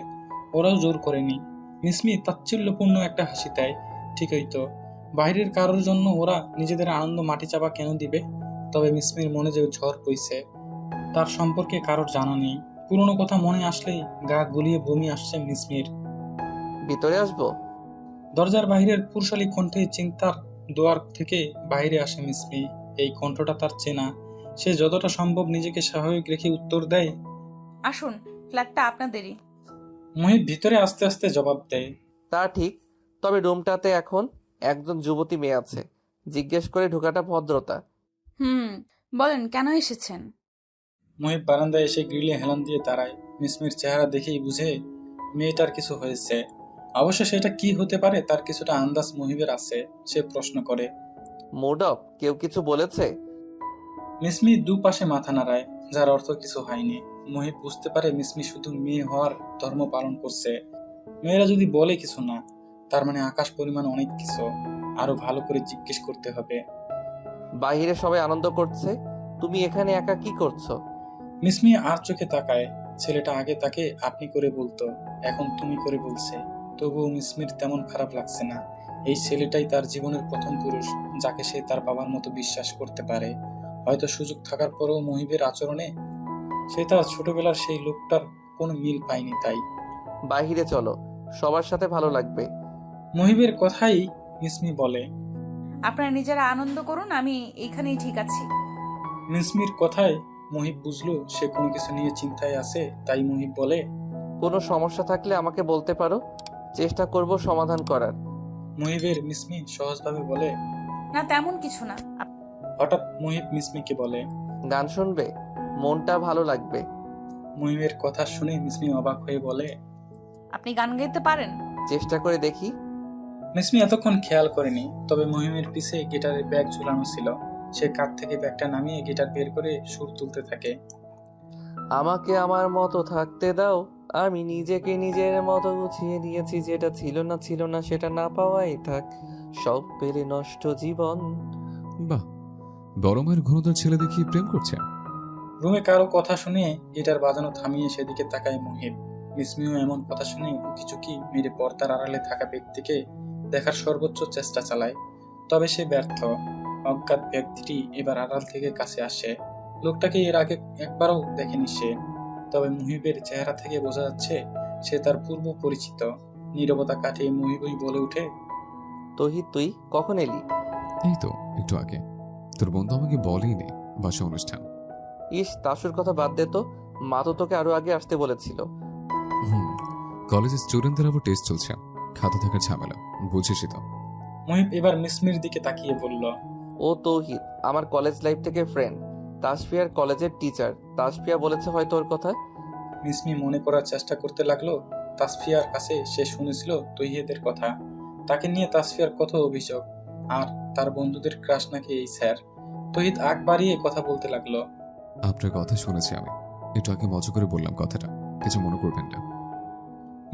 ওরাও জোর করেনি। মিসমি তাচ্ছিল্যপূর্ণ একটা হাসি দেয়। ঠিকই তো, বাইরের কারোর জন্য ওরা নিজেদের আনন্দ মাটি চাপা কেন দিবে? তবে মিসমির মনে যে ঝড় বইছে, তার সম্পর্কে কারোর জানা নেই। পুরনো কথা মনে আসলেই গা গুলিয়ে বমি আসছে মিসমির। ভিতরে আসবো? দরজার বাইরের পুরুষালী কণ্ঠে চিন্তার দুয়ার থেকে বাইরে আসে মিসমি। এই কণ্ঠটা তার চেনা। সে যতটা সম্ভব নিজেকে স্বাভাবিক রেখে উত্তর দেয়, আসুন, ফ্ল্যাটটা আপনাদেরই। মুহিব ভিতরে আস্তে আস্তে জবাব দেয়, তা ঠিক, তবে রুমটাতে এখন একজন যুবতী মেয়ে আছে। জিজ্ঞেস করে ঢোকাটা ভদ্রতা। বলেন কেন এসেছেন? মুহিব বারান্দায় এসে গ্রিলে হেলান দিয়ে দাঁড়ায়। মিসমির চেহারা দেখেই বুঝে মেয়েটার কিছু হয়েছে। অবশ্য সেটা কি হতে পারে তার কিছুটা আন্দাজ মুহিবের আছে। সে প্রশ্ন করে, মুড অফ? কেউ কিছু বলেছে? মিসমি দুপাশে মাথা নাড়ায়, যার অর্থ কিছু হয়নি। মুহিব বুঝতে পারে মিসমি শুধু মেয়ে হওয়ার ধর্ম পালন করছে। মেয়েরা যদি বলে কিছু না, তার মানে আকাশ পরিমাণ অনেক কিছু। আরো ভালো করে জিজ্ঞেস করতে হবে। বাইরে সবাই আনন্দ করছে, তুমি এখানে একা কি করছো? মিসমি আর চোখে তাকায়। ছেলেটা আগে তাকে আপনি করে বলতো, এখন তুমি করে বলছে। তবুও মিসমির তেমন খারাপ লাগছে না। এই ছেলেটাই তার জীবনের প্রথম পুরুষ, যাকে সে তার বাবার মতো বিশ্বাস করতে পারে। হয়তো সুযোগ থাকার পরেও মুহিবের আচরণে সে তার ছোটবেলার সেই লোকটার কোনো মিল পায়নি। তাই বাইরে চলো, সবার সাথে ভালো লাগবে। মুহিবের কথাই মিসমি বলে, আপনারা নিজেরা আনন্দ করুন, আমি এইখানেই ঠিক আছি। মিসমির কথায় মুহিব বুঝলো সে কোনো কিছু নিয়ে চিন্তায় আছে, তাই মুহিব বলে, কোনো সমস্যা থাকলে আমাকে বলতে পারো, চেষ্টা করব সমাধান করার। মুহিবের মিসমি সহজভাবে বলে। না তেমন কিছু না। হঠাৎ মুহিব মিসমিকে বলে, গান শুনবে, মনটা ভালো লাগবে। মুহিবের কথা শুনে মিসমি অবাক হয়ে বলে, আপনি গান গাইতে পারেন? চেষ্টা করে দেখি। মিসমি এতক্ষণ খেয়াল করেনি, তবে মুহিমের পিছে গিটারের ব্যাগ ঝুলানো ছিল। সে কাঁধ থেকে ব্যাগটা নামিয়ে গিটার বের করে সুর তুলতে থাকে। আমাকে আমার মতো থাকতে দাও, আমি নিজেকে নিজের মতো গুছিয়ে নিয়েছি, যেটা ছিল না সেটা না পাওয়াই থাক, সব পেলে নষ্ট জীবন। বাহ, বড় মায়ের ঘনতার ছেলে দেখি প্রেম করছে। রুমে কারো কথা শুনে গিটার বাজানো থামিয়ে সেদিকে তাকায় মুহিব। মিসমিও এমন কথা শুনে উকিঝুঁকি মেরে পর্দার আড়ালে থাকা ব্যক্তিকে দেখার সর্বোচ্চ চেষ্টা চালায়, তবে সে ব্যর্থ। অজ্ঞাত ব্যক্তিটি এবার আড়াল থেকে কাছে আসে। লোকটাকে এর আগে একবারও দেখেনি সে, তবে মুহিবের চেহারা থেকে বোঝা যাচ্ছে সে তার পূর্ব পরিচিত। নীরবতা কাটিয়ে মুহিবই বলে উঠে, তহিদ, তুই কখন এলি? এই তো একটু আগে। তোর বন্ধু আমাকে বলেইনি বাসা অনুষ্ঠান। ইস, তাসুর কথা বাদ দে তো, মা তো তোকে আরো আগে আসতে বলেছিল। কলেজের স্টুডেন্টদের আবার টেস্ট চলছে, খাতা থাকার ঝামেলা, বুঝিসই তো। মুহিব এবার মিসমির দিকে তাকিয়ে বলল, ও তৌহিদ আমার কলেজ লাইফ থেকে ফ্রেন্ড, তাসফিয়ার কলেজের টিচার। তাসফিয়া বলেছে হয়তো ওর কথা। মিসমি মনে করার চেষ্টা করতে লাগলো। তাসফিয়ার কাছে সে শুনেছিল তৌহিদের কথা, তাকে নিয়ে তাসফিয়ার কত অভিযোগ, আর তার বন্ধুদের ক্রাশ নাকি এই স্যার। তৌহিদ আগ বাড়িয়ে কথা বলতে লাগলো। আপনার কথা শুনেছি আমি, একটু আগে মজা করে বললাম কথাটা, কিছু মনে করবেন না।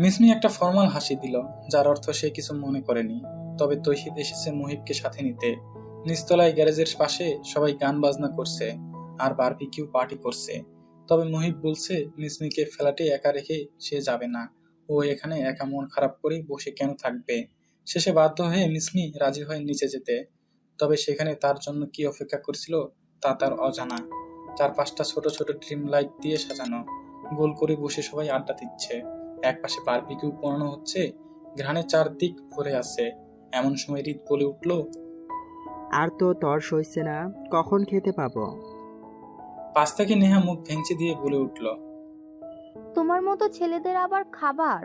মিসমি একটা ফর্মাল হাসি দিল, যার অর্থ সে কিছু মনে করেনি। তবে তৌহিদ এসেছে মুহিবকে সাথে নিতে। নিচতলায় গ্যারেজের পাশে সবাই গান বাজনা করছে আর বারবিকিউ পার্টি করছে। তবে মুহিব বলছে মিসমিকে ফ্ল্যাটে একা রেখে সে যাবে না, ও এখানে একা মন খারাপ করে বসে কেন থাকবে। শেষে বাধ্য হয়ে মিসমি রাজি হয় নিচে যেতে। তবে সেখানে তার জন্য কি অপেক্ষা করছিল তা তার অজানা। চারপাশটা ছোট ছোট ড্রিম লাইট দিয়ে সাজানো, গোল করে বসে সবাই আড্ডা দিচ্ছে। একপাশে বারবিকিউ বানানো হচ্ছে, ঘ্রাণে চারদিক ভরে আছে। এমন সময় রিত বলে উঠল, আর তো তর্স হইছে না, কখন খেতে পাবো? পাশ থেকে নেহা মুখ ভেঙচি দিয়ে বলে উঠল, তোমার মতো ছেলেদের আবার খাবার?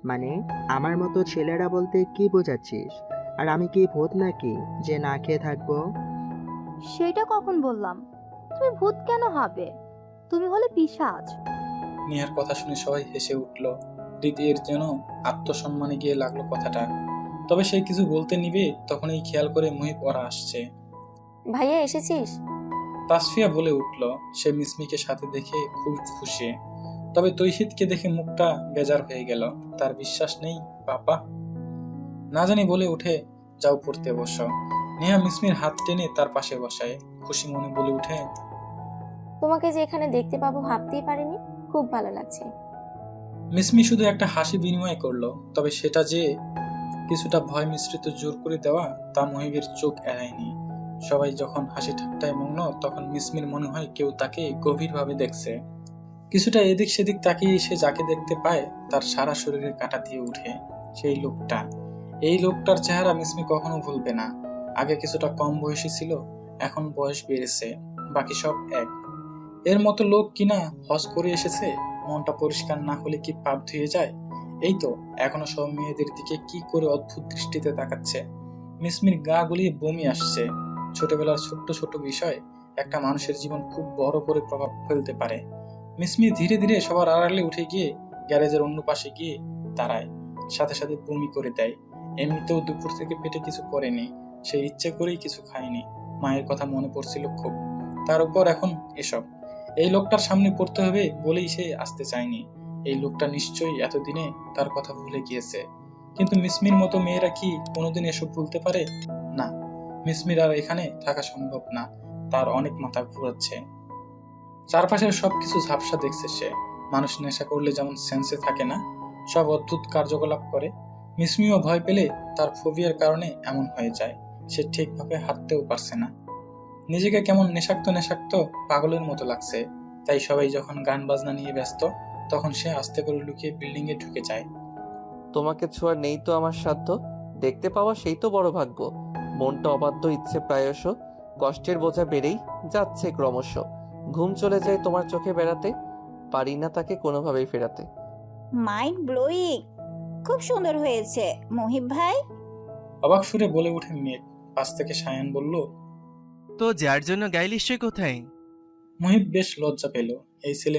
মানে আমার মতো ছেলেরা বলতে কি বোঝাচ্ছিস? আর আমি কি ভূত নাকি যে না খেয়ে থাকবো? সেটা কখন বললাম? তুমি ভূত কেন হবে? তুমি হলে পিশাচ। নেহার কথা শুনে সবাই হেসে উঠল। রিত এর যেন আত্মসম্মানে গিয়ে লাগলো কথাটা। তবে সে কিছু বলতে নিবে তখনই খেয়াল করে মুহিব ওরা আসছে। ভাইয়া এসেছিস? তাসফিয়া বলে উঠল। সে মিসমিকে সাথে দেখে খুব খুশি, তবে তৌহিদকে দেখে মুখটা বেজার হয়ে গেল। তার বিশ্বাস নেই বাবা। না জানি বলে উঠে, যাও পড়তে বসো। নেহা মিসমির হাত টেনে তার পাশে বসায়, খুশি মনে বলে উঠে, তোমাকে যে এখানে দেখতে পাবো ভাবতেই পারিনি, খুব ভালো লাগছে। মিসমি শুধু একটা হাসি বিনিময় করলো, তবে সেটা যে কিছুটা ভয় মিশ্রিত জোর করে দেওয়া তা মুহিবের চোখ এড়ায়নি। সবাই যখন হাসি ঠাট্টায় মগ্ন, তখন মিসমির মনে হয় কেউ তাকে গভীরভাবে দেখছে। কিছুটা এদিক সেদিক তাকিয়ে সে যাকে দেখতে পায় তার সারা শরীরে কাঁটা দিয়ে উঠে। সেই লোকটা, এই লোকটার চেহারা মিসমি কখনো ভুলবে না। আগে কিছুটা কম বয়সী ছিল, এখন বয়স বেড়েছে, বাকি সব এক। এর মতো লোক কিনা হজ করে এসেছে, মনটা পরিষ্কার না হলে কি পাপ ধুয়ে যায়? এই তো এখনো সব মেয়েদের দিকে কি করে অদ্ভুত দৃষ্টিতে তাকাচ্ছে। মিসমির গা গলিয়ে বমি আসছে। ছোটবেলার ছোট্ট ছোট্ট বিষয় একটা মানুষের জীবন খুব বড় করে প্রভাব ফেলতে পারে। মিসমি ধীরে ধীরে সবার আড়ালে উঠে গিয়ে গ্যারেজের অন্য পাশে গিয়ে দাঁড়ায়, সাথে সাথে বমি করে দেয়। এমনিতেও দুপুর থেকে পেটে কিছু পড়েনি, সে ইচ্ছে করেই কিছু খায়নি। মায়ের কথা মনে পড়ছিল খুব, তার উপর এখন এসব। এই লোকটার সামনে পড়তে হবে বলেই সে আসতে চায়নি। এই লোকটা নিশ্চয়ই এতদিনে তার কথা ভুলে গিয়েছে। কিন্তু মিসমির মতো মেয়েরা কি কোনোদিন এসব ভুলতে পারে? না, মিসমির আর এখানে থাকা সম্ভব না। তার অনেক মাথা ঘুরাচ্ছে। চারপাশের সবকিছু ঝাপসা দেখছে সে। মানুষ নেশা করলে যেমন সেন্সে থাকে না, সব অদ্ভুত কার্যকলাপ করে। মিসমিও ভয় পেলে তার ফোবিয়ার কারণে এমন হয়ে যায়। সে ঠিকভাবে হাঁটতেও পারছে না। নিজেকে কেমন নেশাক্ত নেশাক্ত পাগলের মতো লাগছে। তাই সবাই যখন গান বাজনা নিয়ে ব্যস্ত, তখন সে আস্তে করে লুকিয়ে বিল্ডিং এ ঢুকে যায়। তোমাকে ছোঁয়ার নেই তো আমার সাধ্য, দেখতে পাওয়া সেই তো বড় ভাগ্য। মনটা অবাধ্য ইচ্ছে প্রায়শ, কষ্টের বোঝা বেড়েই যাচ্ছে ক্রমশ। ঘুম চলে যায় তোমার চোখে বেড়াতে, পারি না তাকে কোনোভাবেই ফেরাতে। মাইন্ড ব্লোয়িং, খুব সুন্দর হয়েছে মহিব ভাই। অবাক সুরে বলে ওঠে মেঘ। পাশ থেকে সায়ান বলল, তো যার জন্য গাইলিস সে কোথায়? মহিব বেশ লজ্জা পেল। এই ছেলে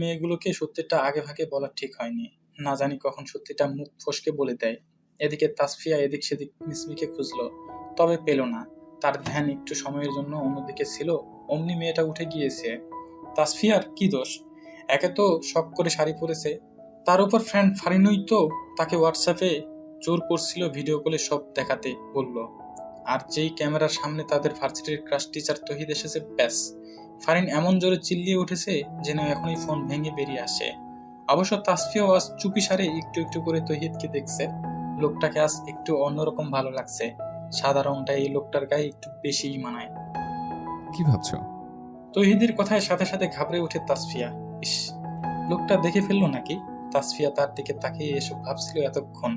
মেয়েগুলোকে সত্যিটা আগে ভাগে বলা ঠিক হয়নি। না জানি কখন সত্যিটা মুখ ফসকে বলে দেয়। এদিকে তাসফিয়া এদিক সেদিক মিসমিকে খুঁজলো, তবে পেল না। তার ধ্যান একটু সময়ের জন্য অন্যদিকে ছিল, অমনি মেয়েটা উঠে গিয়েছে। তাসফিয়ার কি দোষ? একে তো শখ করে শাড়ি পরেছে, তার উপর ফ্রেন্ড ফারিনই তো তাকে হোয়াটসঅ্যাপে জোর করছিল ভিডিও কলে সব দেখাতে বলল। আর যেই ক্যামেরার সামনে তাদের ভার্সিটির ক্লাস টিচার তহিদ এসেছে, ব্যাস ফারিন এমন জোরে চিল্লিয়ে উঠেছে যেন এখনই ফোন ভেঙে বেরিয়ে আসে। অবশ্য তাসফিয়াও আজ চুপি সারে একটু একটু করে তহিদকে দেখছে। লোকটাকে আজ একটু অন্যরকম ভালো লাগছে। সাদা রংটা এই লোকটার গায়ে একটু বেশিই মানায়। কি ভাবছো? তহিদের কথায় সাথে সাথে ঘাবড়ে ওঠে তাসফিয়া। ইস, লোকটা দেখে ফেললো নাকি? তাসফিয়া তার দিকে তাকিয়ে এসব ভাবছিল এতক্ষণ।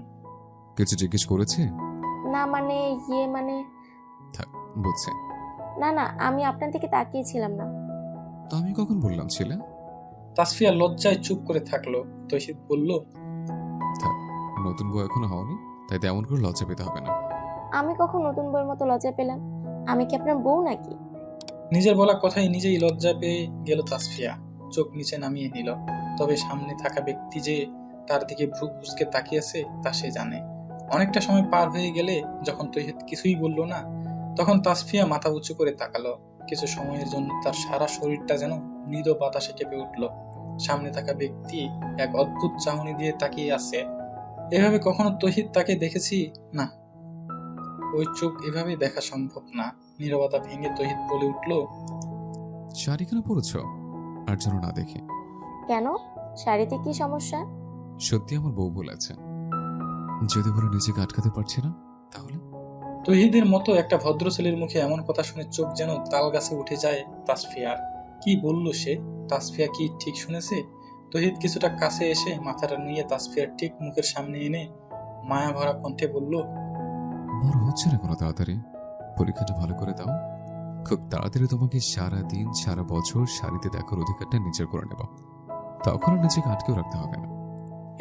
কিছু জিজ্ঞেস করেছে? না মানে থাক, বুঝছে। না আমি আপনার দিকে তাকিয়েছিলাম না। তো আমি কখন বললাম ছিল? তাসফিয়া লজ্জায় চুপ করে থাকলো। তহিদ বলল, থাক, নতুন বউ এখনো হওনি, তাই তেমন করে লজ্জা পেতে হবে না। আমি কখন নতুন বউয়ের মতো লজ্জা পেলাম? আমি কি আপনার বউ নাকি? নিজের বলা কথাই নিজেই লজ্জা পেয়ে গেল তাসফিয়া। চোখ নিচে নামিয়ে নিল। তবে সামনে থাকা ব্যক্তি যে তার দিকে ভ্রু কুঁচকে তাকিয়েছে তা সে জানে। অনেকটা সময় পার হয়ে গেলে যখন তহিদ কিছুই বলল না, তখন তাসফিয়া মাথা উঁচু করে তাকালো। কিছু সময়ের জন্য তার সারা শরীরটা যেন মৃদু বাতাসে কেঁপে উঠল। সামনে থাকা ব্যক্তি এক অদ্ভুত চাহনি দিয়ে তাকিয়ে আছে। এভাবে কখনো তহিদ তাকে দেখেছি না। ওই চোখ এভাবে দেখা সম্ভব না। নীরবতা ভেঙে তহিদ বলে উঠল, শাড়ি কেন পরেছ? আর যেন না দেখে। কেন? শাড়িতে কি সমস্যা? সত্যি আমার বউ বলেছে, যদি বলে নিজেকে আটকাতে পারছি না তাহলে। তহিদের মতো একটা ভদ্র ছেলের মুখে এমন কথা শুনে চোখ যেন তাল গাছে উঠে যায় তাসফিয়ার। কি বলল সে? তাসফিয়া কি ঠিক শুনেছে? তহিদ কিছুটা কাছে এসে মাথাটা নিয়ে তাসফিয়ার ঠিক মুখের সামনে এনে মায়া ভরা কণ্ঠে বলল, বড় হচ্ছে না কোনো তাড়াতাড়ি? পরীক্ষাটা ভালো করে দাও, খুব তাড়াতাড়ি তোমাকে সারা দিন সারা বছর শাড়িতে দেখার অধিকারটা নিজের করে নেব, তখন আর নিজেকে আটকেও রাখতে হবে না।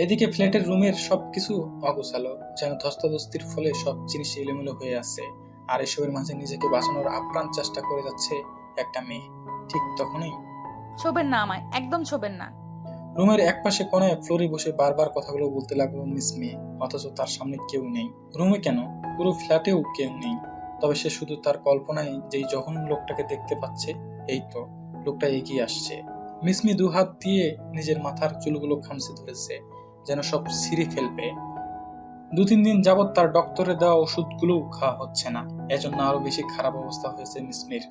এদিকে ফ্ল্যাটের রুমের সবকিছু অগোছালো, যেন ধস্তাধস্তির ফলে সব জিনিস এলোমেলো হয়ে আছে। আর এসবের মাঝে নিজেকে বাঁচানোর আপ্রাণ চেষ্টা করে যাচ্ছে একটা মেয়ে। ঠিক তখনই, ছোবেন না আমায়, একদম ছোবেন না। রুমের একপাশে কোণায় ফ্লোরে বসে বারবার কথাগুলো বলতে লাগলো মিসমি, অথচ তার সামনে কেউ নেই। রুমে কেন, পুরো ফ্ল্যাটেও কেউ নেই। তবে সে শুধু তার কল্পনায় যেই জঘন্য লোকটাকে দেখতে পাচ্ছে। এই তো লোকটা এগিয়ে আসছে। মিসমি দু হাত দিয়ে নিজের মাথার চুলগুলো খামচে ধরেছে, যেন সব ছিঁড়ে ফেলবে। 2-3 দিন যাবৎ তার ডক্টরে দেওয়া ওষুধগুলো খাওয়া হচ্ছে না, এজন্য আরো বেশি খারাপ অবস্থা হয়েছে মিসমির।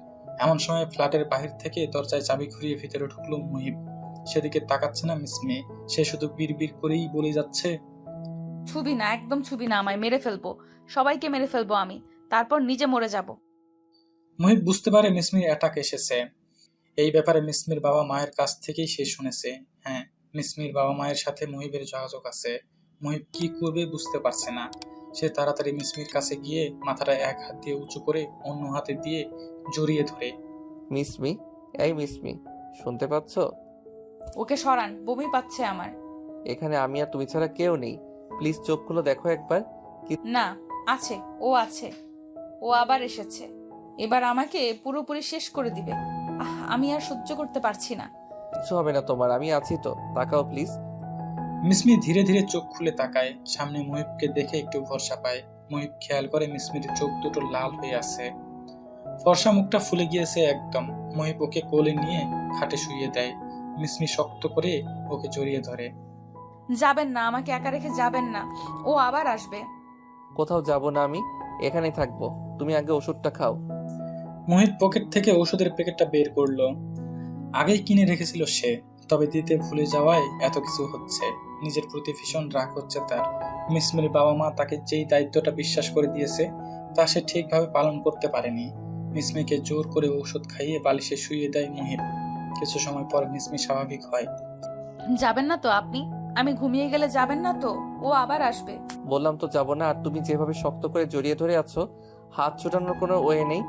এমন সময় ফ্ল্যাটের বাহির থেকে দরজায় চাবি ঘুরিয়ে ভিতরে ঢুকলো মুহিব। সেদিকে তাকাচ্ছে না মিসমি, সে শুধু বিড়বিড় করেই বলে যাচ্ছে, ছুবি না, একদম ছুবি না আমায়, মেরে ফেলবো, সবাইকে মেরে ফেলবো আমি, তারপর নিজে মরে যাব। মুহিব বুঝতে পারে মিসমির অ্যাটাক এসেছে। এই ব্যাপারে মিসমির বাবা মায়ের কাছ থেকেই সে শুনেছে। হ্যাঁ, মিসমির বাবা মায়ের সাথে মুহিবের যোগাযোগ আছে। মুহিব কি করবে বুঝতে পারছে না। সে তাড়াতাড়ি মিসমির কাছে গিয়ে মাথাটা এক হাত দিয়ে উঁচু করে অন্য হাতে দিয়ে জড়িয়ে ধরে, মিসমি, এই মিসমি, শুনতে পাচ্ছ? ওকে সরান, বমি পাচ্ছে আমার। এখানে আমি আর তুমি ছাড়া কেউ নেই, প্লিজ চোখগুলো দেখো একবার। না, আছে, ও আছে, ও আবার এসেছে, এবার আমাকে পুরোপুরি শেষ করে দিবে। আমি আর সহ্য করতে পারছি না। কিছু হবে না তোমার, আমি আছি তো, তাকাও প্লিজ। মিসমি ধীরে ধীরে চোখ খুলে তাকায়। সামনে মুহিবকে দেখে একটু ভরসা পায়। মুহিব খেয়াল করে মিসমির চোখ দুটো লাল হয়ে আছে, ফর্সা মুখটা ফুলে গিয়েছে একদম। মুহিব ওকে কোলে নিয়ে খাটে শুইয়ে দেয়। মিসমি শক্ত করে ওকে জড়িয়ে ধরে। যাবেন না, আমাকে একা রেখে যাবেন না, ও আবার আসবে। কোথাও যাব না আমি, এখানেই থাকবো, তুমি আগে ওষুধটা খাও। মুহিব পকেট থেকে ওষুধের প্যাকেটটা বের করলো। আগেই কিনে রেখেছিল সে, তবে দিতে ভুলে যাওয়ায় এত কিছু হচ্ছে। নিজের প্রতি ভীষণ রাগ হচ্ছে তার। মিসমির বাবা মা তাকে যেই দায়িত্বটা বিশ্বাস করে দিয়েছে তা সে ঠিকভাবে পালন করতে পারেনি। মিসমিকে জোর করে ওষুধ খাইয়ে বালিশে শুইয়ে দেয় মুহিব। কিছু সময় পর মিসমি স্বাভাবিক হয়। যাবেন না তো আপনি? আমি ঘুমিয়ে গেলে যাবেন না তো? ও আবার আসবে। বললাম তো যাব না, আর তুমি যেভাবে শক্ত করে জড়িয়ে ধরে আছো, হাত ছোটানোর কোনো ওয়ে নেই।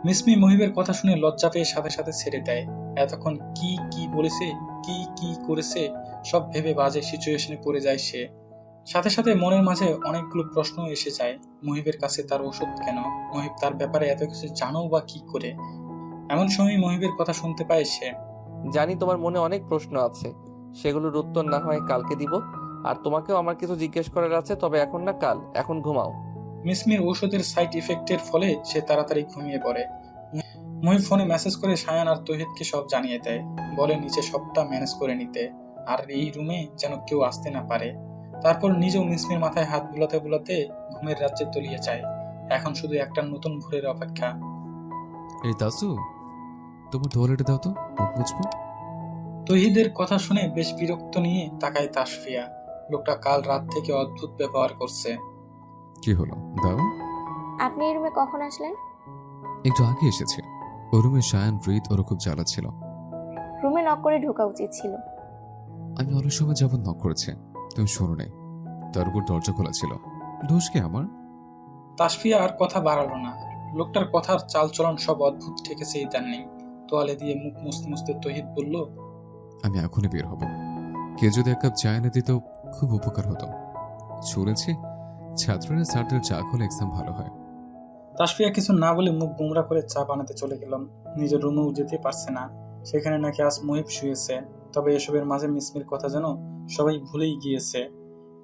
মিসমি মুহিবের কথা শুনে লজ্জা পেয়ে সাথে সাথে ছেড়ে দেয়। এতক্ষণ কি কি বলেছে, কি কি করেছে সব ভেবে বাজে সিচুয়েশনে পড়ে যায় সে। সাথে সাথে মনের মাঝে অনেকগুলো প্রশ্ন এসে যায়। মুহিবের কাছে তার ওষুধ কেন? মুহিব তার ব্যাপারে এত কিছু জানো বা কি করে? এমন সময় মুহিবের কথা শুনতে পায় সে। জানি তোমার মনে অনেক প্রশ্ন আছে, সেগুলোর উত্তর না হয় কালকে দিব। আর তোমাকেও আমার কিছু জিজ্ঞেস করার আছে, তবে এখন না, কাল। এখন ঘুমাও। মিসমির ঔষধের সাইড ইফেক্টের ফলে সে তাড়াতাড়ি ঘুমিয়ে পড়ে। মুহিব ফোনে মেসেজ করে সায়ান আর তৌহিদকে সব জানিয়ে দেয়, বলে নিচে সবটা ম্যানেজ করে নিতে, আর এই রুমে যেন কেউ আসতে না পারে। তারপর নিজেও মিসমির মাথায় হাত বুলাতে বুলাতে ঘুমের রাজ্যে তলিয়ে যায়। এখন শুধু একটা নতুন ভোরের অপেক্ষা। এই তাসু, তোমার টয়লেটে দাও তো, মুখ মুছবো। তৌহিদের কথা শুনে বেশ বিরক্ত নিয়ে তাকায় তাসফিয়া। লোকটা কাল রাত থেকে অদ্ভুত ব্যবহার করছে। কি হলো, দাও। আপনি এই রুমে কখন আসলেন? একটু আগে এসেছে। ও রুমে সায়ান, রীত ওরা খুব জ্বালাচ্ছিল। রুমে নক করে ঢোকা উচিত ছিল। আমি অনেক সময় যাবত নক করেছে, তুমি শোনো নাই। তার উপর দরজা খোলা ছিল। দোষ কি আমার? তাসফিয়া আর কথা বাড়ালো না। লোকটার কথার চালচলন সব অদ্ভুত ঠেকেছে ইদানিং। তোয়ালে দিয়ে মুখ মুছতে মুছতে তৌহিদ বলল, আমি এখনই বের হব। কে যদি এক কাপ চা এনে দিত খুব উপকার হতো। শুনেছি ছাত্ররা স্যারদের চা খোলে এক্সাম ভালো হয়। তাসফিয়া কিছু না বলে মুখ গুমরা করে চা বানাতে চলে গেলাম। নিজের রুমেও যেতে পারছে না। সেখানে নাকি আজ মুহিব শুয়েছে। তবে এসবের মাঝে মিসমির কথা যেন সবাই ভুলেই গিয়েছে।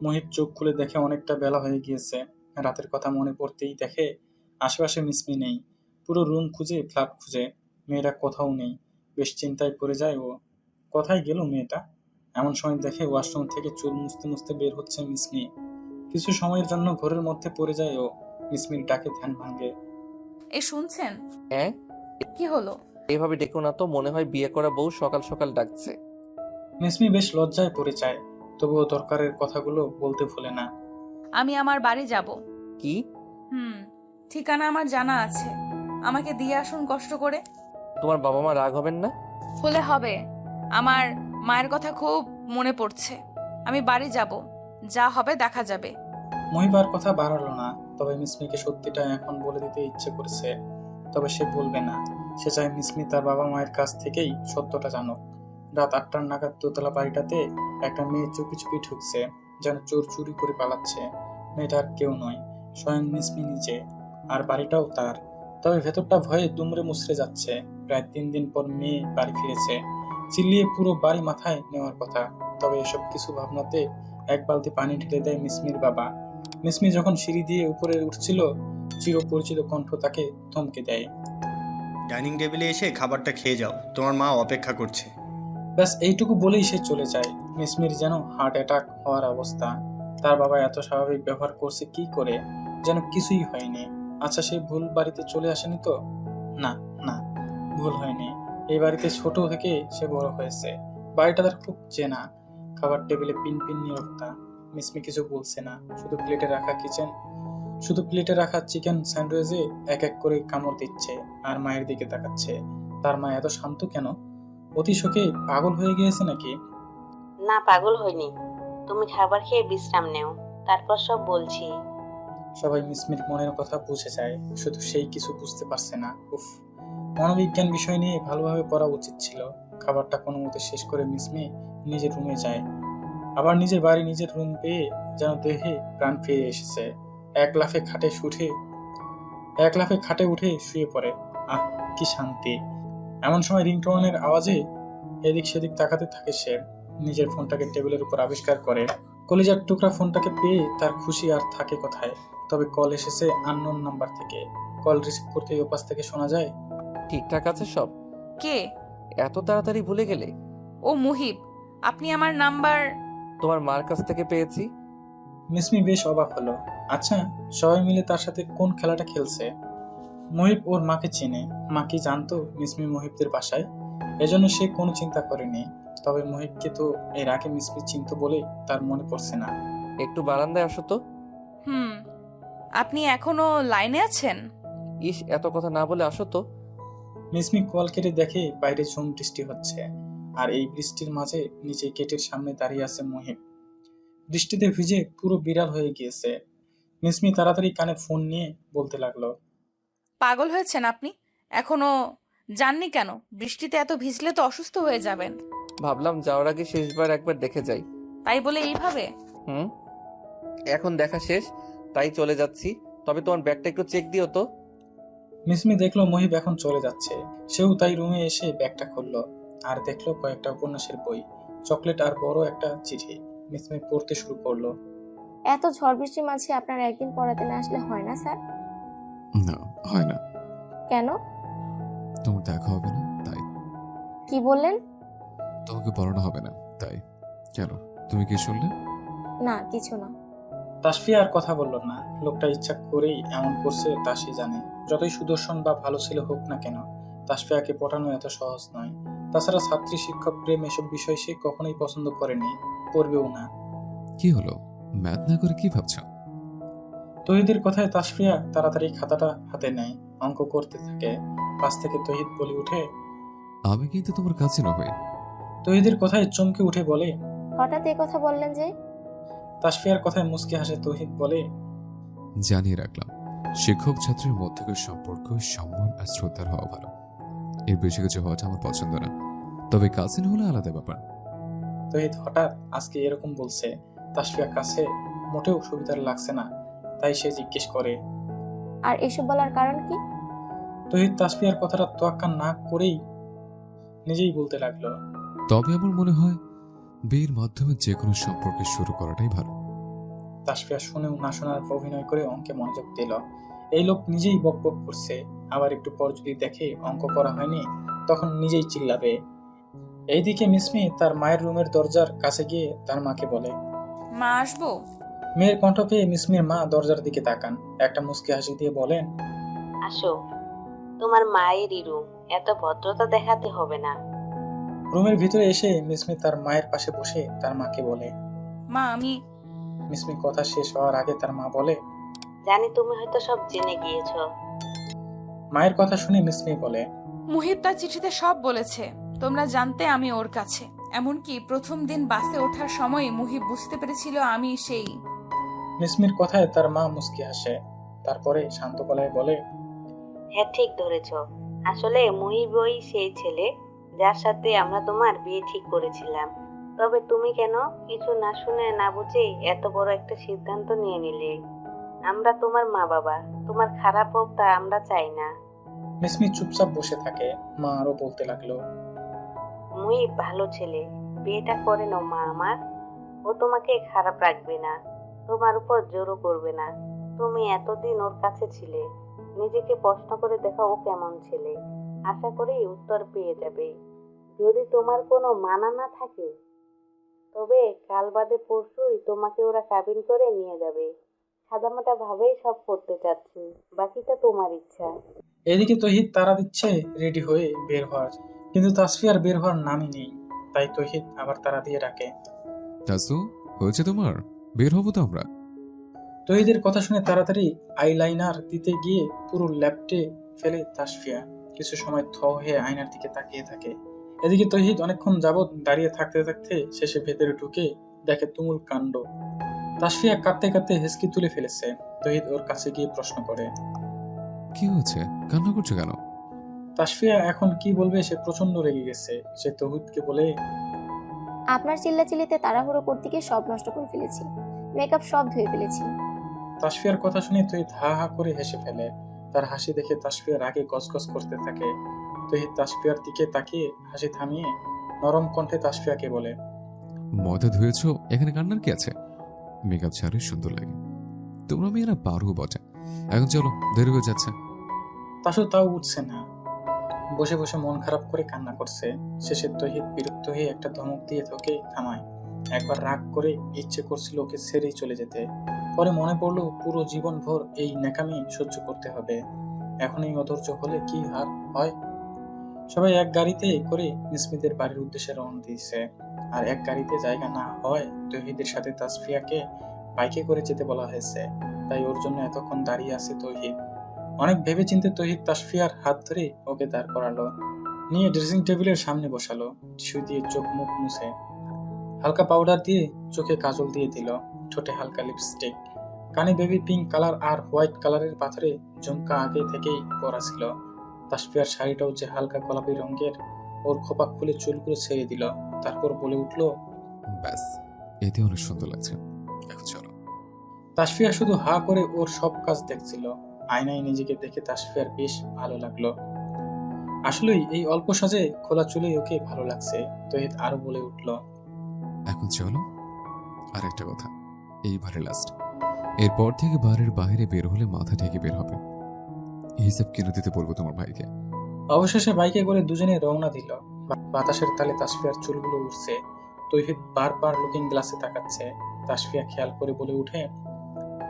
মুহিব চোখ খুলে দেখে অনেকটা বেলা হয়ে গিয়েছে। রাতের কথা মনে পড়তেই দেখে আশেপাশে মিসমি নেই। পুরো রুম খুঁজে, ফ্ল্যাট খুঁজে, মেয়েটা কোথাও নেই। বেশ চিন্তায় পড়ে যায় ও। কোথায় গেল মেয়েটা? এমন সময় দেখে ওয়াশরুম থেকে চুল মুছতে মুছতে বের হচ্ছে মিসমি। কিছু সময়ের জন্য ঘরের মধ্যে পড়ে যায় ও। মিসমির ডাকে ধ্যান ভাঙে। এই শুনছেন? হ্যাঁ, কি হলো? এভাবে ডেকো না তো, মনে হয় বিয়ে করা বউ সকাল সকাল ডাকছে। মিসমি বেশ লজ্জায় পড়ে যায়, তবুও দরকারের কথাগুলো বলতে ভুলে না। আমি আমার বাড়ি যাব। কি? ঠিকানা আমার জানা আছে, আমাকে দিয়ে আসুন কষ্ট করে। তোমার বাবা মা রাগ হবেন না? হলে হবে। আমার মায়ের কথা খুব মনে পড়ছে। আমি বাড়ি যাব, যা হবে দেখা যাবে। মহিবার কথা বাড়ালো না, তবে মিসমিকে সত্যিটা এখন বলে দিতে ইচ্ছে করেছে। তবে সে বলবে না। সে চায় মিসমি তার বাবা মায়ের কাছ থেকেই সত্যটা জানুক। রাত 8টার নাগাদ দোতলা বাড়িটাতে একটা মেয়ে চুপি চুপি ঢুকছে, যেন চোর চুরি করে পালাচ্ছে। মেয়েটা আর কেউ নয়, স্বয়ং মিসমি নিজে। আর বাড়িটাও তার। তবে ভেতরটা ভয়ে দুমড়ে মুচড়ে যাচ্ছে। প্রায় 3 দিন পর মেয়ে বাড়ি ফিরেছে। চিল্লিয়ে পুরো বাড়ি মাথায় নেওয়ার কথা। তবে এসব কিছু ভাবনাতে এক বালতি পানি ঢেলে দেয় মিসমির বাবা। মিসমি যখন সিঁড়ি দিয়ে উপরে উঠছিল, চিরপরিচিত কণ্ঠ তাকে থমকে দেয়। ডাইনিং টেবিলে এসে খাবারটা খেয়ে যাও, তোমার মা অপেক্ষা করছে। ব্যাস এইটুকু বলেই সে চলে যায়। মিসমির যেন হার্ট অ্যাটাক হওয়ার অবস্থা। তার বাবা এত স্বাভাবিক ব্যবহার করছে কি করে, যেন কিছুই হয়নি। আচ্ছা, সে ভুল বাড়িতে চলে আসেনি তো? না না, ভুল হয়নি। এই বাড়িতে ছোট থেকে সে বড় হয়েছে। বাড়িটা তার খুব চেনা। খাবার টেবিলে পিন পিন নীরবতা। মিসমি কিছু বলছে না, শুধু প্লেটে রাখা চিকেন স্যান্ডউইচে এক এক করে কামড় দিচ্ছে আর মায়ের দিকে তাকাচ্ছে। তার মা এত শান্ত কেন? অতি শোকে পাগল হয়ে গিয়েছে নাকি? না, পাগল হয়নি। তুমি খাবার খেয়ে বিশ্রাম নেও, তারপর সব বলছি। সবাই মিসমির মনের কথা বুঝে যায়, শুধু সেই কিছু বুঝতে পারছে না। উফ, মনোবিজ্ঞান বিষয় নিয়ে ভালোভাবে পড়া উচিত ছিল। খাবারটা কোনো মতে শেষ করে মিসমি নিজের রুমে যায়। আবার নিজের বাড়ি, নিজের রুম পেয়ে যেন দেহে প্রাণ ফিরে এসেছে। এক লাফে খাটে উঠে শুয়ে পড়ে। আহ, কি শান্তি! এমন সময় রিংটোনের আওয়াজে এদিক সেদিক তাকাতে থাকে সে। নিজের ফোনটাকে টেবিলের উপর আবিষ্কার করে। কলিজার টুকরা ফোনটাকে পেয়ে তার খুশি আর থাকে কোথায়। তবে কল এসেছে আননোন নাম্বার থেকে। কল রিসিভ করতেই ওপাশ থেকে শোনা যায়, ঠিকঠাক আছে সব? কে? এত তাড়াতাড়ি ভুলে গেলে? ও মুহিব, আপনি আমার নাম্বার তোমার মার কাছ থেকে পেয়েছি। মিসমি বেশ অবাক হলো। আচ্ছা, সবাই মিলে তার সাথে কোন খেলাটা খেলছে? মুহিব ওর মাকে চেনে। মা কি জানতো মিসমি মুহিবদের বাসায়? এজন্য সে কোনো চিন্তা করেনি। তবে মুহিবকে তো এর আগে মিসমি চিনতো বলে তার মনে পড়ছে না। একটু বারান্দায় আসো তো। আপনি এখনো লাইনে আছেন? ইস, এত কথা না বলে আসো তো। মিসমি কল কেটে দেখে বাইরে ঝুম বৃষ্টি হচ্ছে। আর এই বৃষ্টির মাঝে নিচে গেটের সামনে দাঁড়িয়ে আছে মুহিব। বৃষ্টিতে ভিজে পুরো বিড়াল হয়ে গিয়েছে। মিসমি তাড়াতাড়ি কানে ফোন নিয়ে বলতে লাগলো, পাগল হয়েছেন আপনি? এখনো যাননি কেন? বৃষ্টিতে এত ভিজলে তো অসুস্থ হয়ে যাবেন। ভাবলাম যাওয়ার আগে শেষবার একবার দেখে যাই। তাই বলে এইভাবে? হুম, এখন দেখা শেষ, তাই চলে যাচ্ছি। তবে তোমার ব্যাগটা একটু চেক দিও তো। মিসমি দেখলো মহিব এখন চলে যাচ্ছে, সেও তাই রুমে এসে ব্যাগটা খুললো আর দেখলো কয়েকটা উপন্যাসের বই, চকলেট আর বড় একটা চিঠি। মিসমি পড়তে শুরু করলো। এত ঝড় বৃষ্টির মাঝে আপনার একদিন পড়াতে না আসলে হয় না স্যার? না, হয় না। কেন? তোমার দেখা হবে না তাই। কি বললেন? তোমাকে পড়ানো হবে না তাই। কেন, তুমি কি শুনলে? না, কিছু না। তাসফিয়া আর কথা বলল না। লোকটা ইচ্ছা করেই এমন করছে তা সে জানে। যতই সুদর্শন বা ভালো ছেলে হোক না কেন, তাসফিয়াকে পটানো এত সহজ নয়। তাছাড়া ছাত্রী শিক্ষক প্রেম এসব বিষয় সে কখনোই পছন্দ করেনি, করবেও না। কি হলো, ম্যাথ না করে কি ভাবছো? তহিদের কথায় তাসফিয়া তাড়াতাড়ি খাতাটা হাতে নেয়, অঙ্ক করতে থাকে। পাশ থেকে তহিদ বলে উঠে, আমি কিন্তু তোমার কাছে নই। তহিদের কথায় চমকে উঠে বলে, হঠাৎ এই কথা বললেন যে? তাসফিয়ার কথায় মুচকি হাসে তহিদ বলে, জানিয়ে রাখলাম, শিক্ষক ছাত্রের মধ্যকার সম্পর্ক সম্মান আর শ্রদ্ধার হওয়া ভালো। এর বেশি কিছু হওয়াটা আমার পছন্দ না, তবে কাজিন হলে আলাদা ব্যাপার। তহিদ হঠাৎ আজকে এরকম বলছে তাসফিয়ার কাছে মোটেও সুবিধার লাগছে না, তাই সে জিজ্ঞেস করে, আর এসব বলার কারণ কি? তহিদ তাসফিয়ার কথাটা তোয়াক্কা না করেই নিজেই বলতে লাগলো, তবে আমার মনে হয় বিয়ের মাধ্যমে যে কোনো সম্পর্কে শুরু করাটাই ভালো। তাসফিয়া শুনেও না শোনার অভিনয় করে অঙ্কে মনোযোগ দিল। এই লোক নিজেই বক বক করছে, আবার একটু পর যদি দেখে অঙ্ক করা হয়নি তখন নিজেই চিল্লাবে। এইদিকে মিসমি তার মায়ের রুমের দরজার কাছে গিয়ে তার মাকে বলে, মা, আসবো? মেয়ের কণ্ঠ পেয়ে মিসমির মা দরজার দিকে তাকান, একটা মুচকি হাসি দিয়ে বলেন, আসো, তোমার মায়েরই রুম, এত ভদ্রতা দেখাতে হবে না। রুমের ভিতরে এসে মিসমি তার মায়ের পাশে বসে তার মাকে বলে, মা, আমি। মিসমি কথা শেষ হওয়ার আগে তার মা বলে, জানি তুমি হয়তো সব জেনে গিয়েছো। মায়ের কথা শুনে মিসমি বলে, মুহিব তার চিঠিতে সব বলেছে। তোমরা জানতে আমি ওর কাছে। এমনকি প্রথম দিন বাসে ওঠার সময় মুহিব বুঝতে পেরেছিল আমি সেই। মিসমির কথায় তার মা মুচকি হাসে, তারপরে শান্ত গলায় বলে, হ্যাঁ, ঠিক ধরেছ। আসলে মুহিবই সেই ছেলে যার সাথে আমরা তোমার বিয়ে ঠিক করেছিলাম। তবে তুমি কেন কিছু না শুনে না বুঝে এত বড় একটা সিদ্ধান্ত নিয়ে নিলে? আমরা তোমার মা বাবা, তোমার খারাপ হোক তা আমরা চাই না। মিসমি চুপচাপ বসে থাকে। মা আরো বলতে লাগলো, মুহিব ভালো ছেলে, বিয়েটা করে নাও মা আমার। ও তোমাকে খারাপ রাখবে না, তোমার উপর জোরও করবে না। তুমি এতদিন ওর কাছে ছিলে, নিজেকে প্রশ্ন করে দেখো ও কেমন ছেলে। আশা করি উত্তর পেয়ে যাবে। যদি তোমার কোনো মানা না থাকে তবে কাল বাদে পরশুই তোমাকে ওরা কাবিন করে নিয়ে যাবে। সাদামাটা ভাবেই সব করতে চাচ্ছি, বাকিটা তোমার ইচ্ছা। এদিকে তহিদ তাড়া দিচ্ছে রেডি হয়ে বের হওয়ার, কিন্তু তাসফিয়ার বের হওয়ার নামই নেই। তাই তহিদ আবার তাড়া দিয়ে ডাকে, তাসু, হয়েছে তোমার? বের হবো তো আমরা। তহিদের কথা শুনে তাড়াতাড়ি আইলাইনার দিতে গিয়ে পুরো ল্যাপটে ফেলে তাসফিয়া কিছু সময় থ হয়ে আয়নার দিকে তাকিয়ে থাকে। এদিকে তহিদ অনেকক্ষণ যাবৎ দাঁড়িয়ে থাকতে থাকতে শেষে ভেতরে ঢুকে দেখে তুমুল কাণ্ড। তাসফিয়া কাঁদতে কাঁদতে হেসকি তুলে ফেলেছে। তহিদ ওর কাছে গিয়ে প্রশ্ন করে, কি হয়েছে, কান্না করছো কেন? তাসফিয়া এখন কি বলবে সে প্রচন্ড রেগে গেছে। সে তহিদকে বলে, আপনার চিল্লাচিল্লিতে তাড়াহুড়ো করতে গিয়ে সব নষ্ট করে ফেলেছি, মেকআপ সব ধুয়ে ফেলেছি। তাসফিয়ার কথা শুনে তহিদ হা হা করে হেসে ফেলে। তার হাসি দেখে তাসফিয়ার রাগে গজগজ করতে থাকে। তহিদ তাসফিয়ার দিকে তাকিয়ে হাসি থামিয়ে নরম কণ্ঠে তাসফিয়াকে বলে, ময়দা ধুয়েছো, এখানে কান্নার কি আছে? মেকআপ ছাড়াই সুন্দর লাগে। তোমরা মেয়েরা পারো বটে। এখন চলো, দেরি হয়ে যাচ্ছে। তাসু তাও উঠছে না, বসে বসে মন খারাপ করে কান্না করছে। শেষে তহিদ বিরক্ত হয়ে একটা ধমক দিয়ে তোকে থামায়। একবার রাগ করে ইচ্ছে করছিল ওকে ছেড়েই চলে যেতে, পরে মনে পড়লো পুরো জীবন ভর এই ন্যাকামি সহ্য করতে হবে। এখন এই অধৈর্য হলে কি আর হয়। সবাই এক গাড়িতে করে মিসমিদের বাড়ির উদ্দেশ্যে রওনা দিয়েছে। আর এক গাড়িতে জায়গা না হয় তহিদের সাথে তাসফিয়াকে বাইকে করে যেতে বলা হয়েছে, তাই ওর জন্য এতক্ষণ দাঁড়িয়ে আছে তহিদ। অনেক ভেবেচিন্তে তহিদ তাসফিয়ার হাত ধরে ওকে দাঁড় করালো, নিয়ে ড্রেসিং টেবিলের সামনে বসালো। টিস্যু দিয়ে চোখ মুখ মুছে, হালকা পাউডার দিয়ে চোখে কাজল দিয়ে দিল, ঠোঁটে হালকা লিপস্টিক, কানে বেবি পিঙ্ক কালার আর হোয়াইট কালারের পাথরে ঝুমকা আগে থেকেই পরা ছিল। তাসফিয়ার শাড়িটাও যে হালকা গোলাপি রঙের, ওর খোপা খুলে চুলগুলো ছেড়ে দিল। তারপর বলে উঠল, ব্যাস, এতে অনেক সুন্দর লাগছে, এখন চলো। তাসফিয়া শুধু হা করে ওর সব কাজ দেখছিল। আয়নায় নিজেকে দেখে তাসফিয়ার বেশ ভালো লাগলো। আসলেই এই অল্প সাজে খোলা চুলে ওকে ভালো লাগছে। তহিদ আরো বলে উঠল, এখন চলো। আর একটা কথা, এইবারে লাস্ট। এরপর থেকে বাড়ির বাইরে বের হলে মাথা ঢেকে বের হবে। হিসাব কিনে দিতে বলবো তোমার ভাইকে। অবশেষে বাইকে করে দুজনে রওনা দিল। বাতাসের তালে তাসফিয়ার চুলগুলো উঠছে। তৌহিদ বারবার লুকিং গ্লাসে তাকাচ্ছে। তাসফিয়া খেয়াল করে বলে উঠে,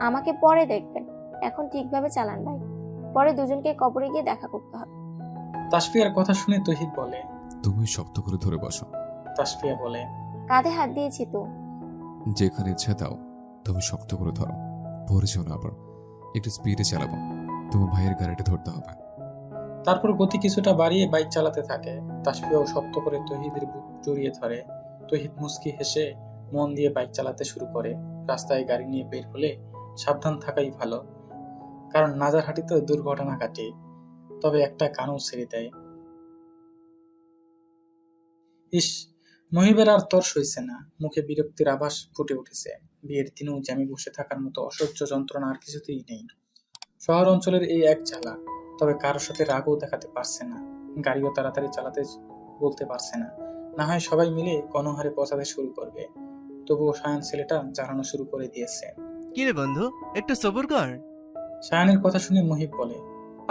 আমাকে পরে দেখবেন, এখন ঠিকভাবে চালান ভাই, পরে দুজনকে কবরে গিয়ে দেখা করতে হবে। তাসফিয়ার কথা শুনে তৌহিদ বলে, তুমি শক্ত করে ধরে বসো। তাসফিয়া বলে, কাঁধে হাত দিয়েছি তো। যেখানে ইচ্ছা দাও, তুমি শক্ত করে ধরো। পরে যেও না আবার। একটু স্পিডে চালাবো, তোমার ভাইয়ের গাড়িটা ধরতে হবে। তারপর গতি কিছুটা বাড়িয়ে বাইক চালাতে থাকে। তাসফিয়াও শক্ত করে তৌহিদের বুক জড়িয়ে ধরে। তৌহিদ মুচকি হেসে মন দিয়ে বাইক চালাতে শুরু করে। রাস্তায় গাড়ি নিয়ে বের হলে সাবধান থাকাই ভালো, কারণ নাজারহাটিতে দুর্ঘটনা ঘটে। তবে একটা কানও ছেড়ে দেয়। ইস, মহিবের আর তর সইছে না। মুখে বিরক্তির আভাস ফুটে উঠেছে। বিয়ের দিনেও জ্যামে বসে থাকার মতো অসহ্য যন্ত্রণা আর কিছুতেই নেই। শহর অঞ্চলের এই এক জ্বালা। তবে কারোর সাথে রাগও দেখাতে পারছে না, গাড়িও তাড়াতাড়ি চালাতে বলতে পারছে না। না হয় সবাই মিলে গণহারে পৌঁছাতে শুরু করবে। তবুও সায়ান ছেলেটা জ্বালানো শুরু করে দিয়েছে। কিরে বন্ধু, একটু সবুর কর। সায়ানের কথা শুনে মহিব বলে,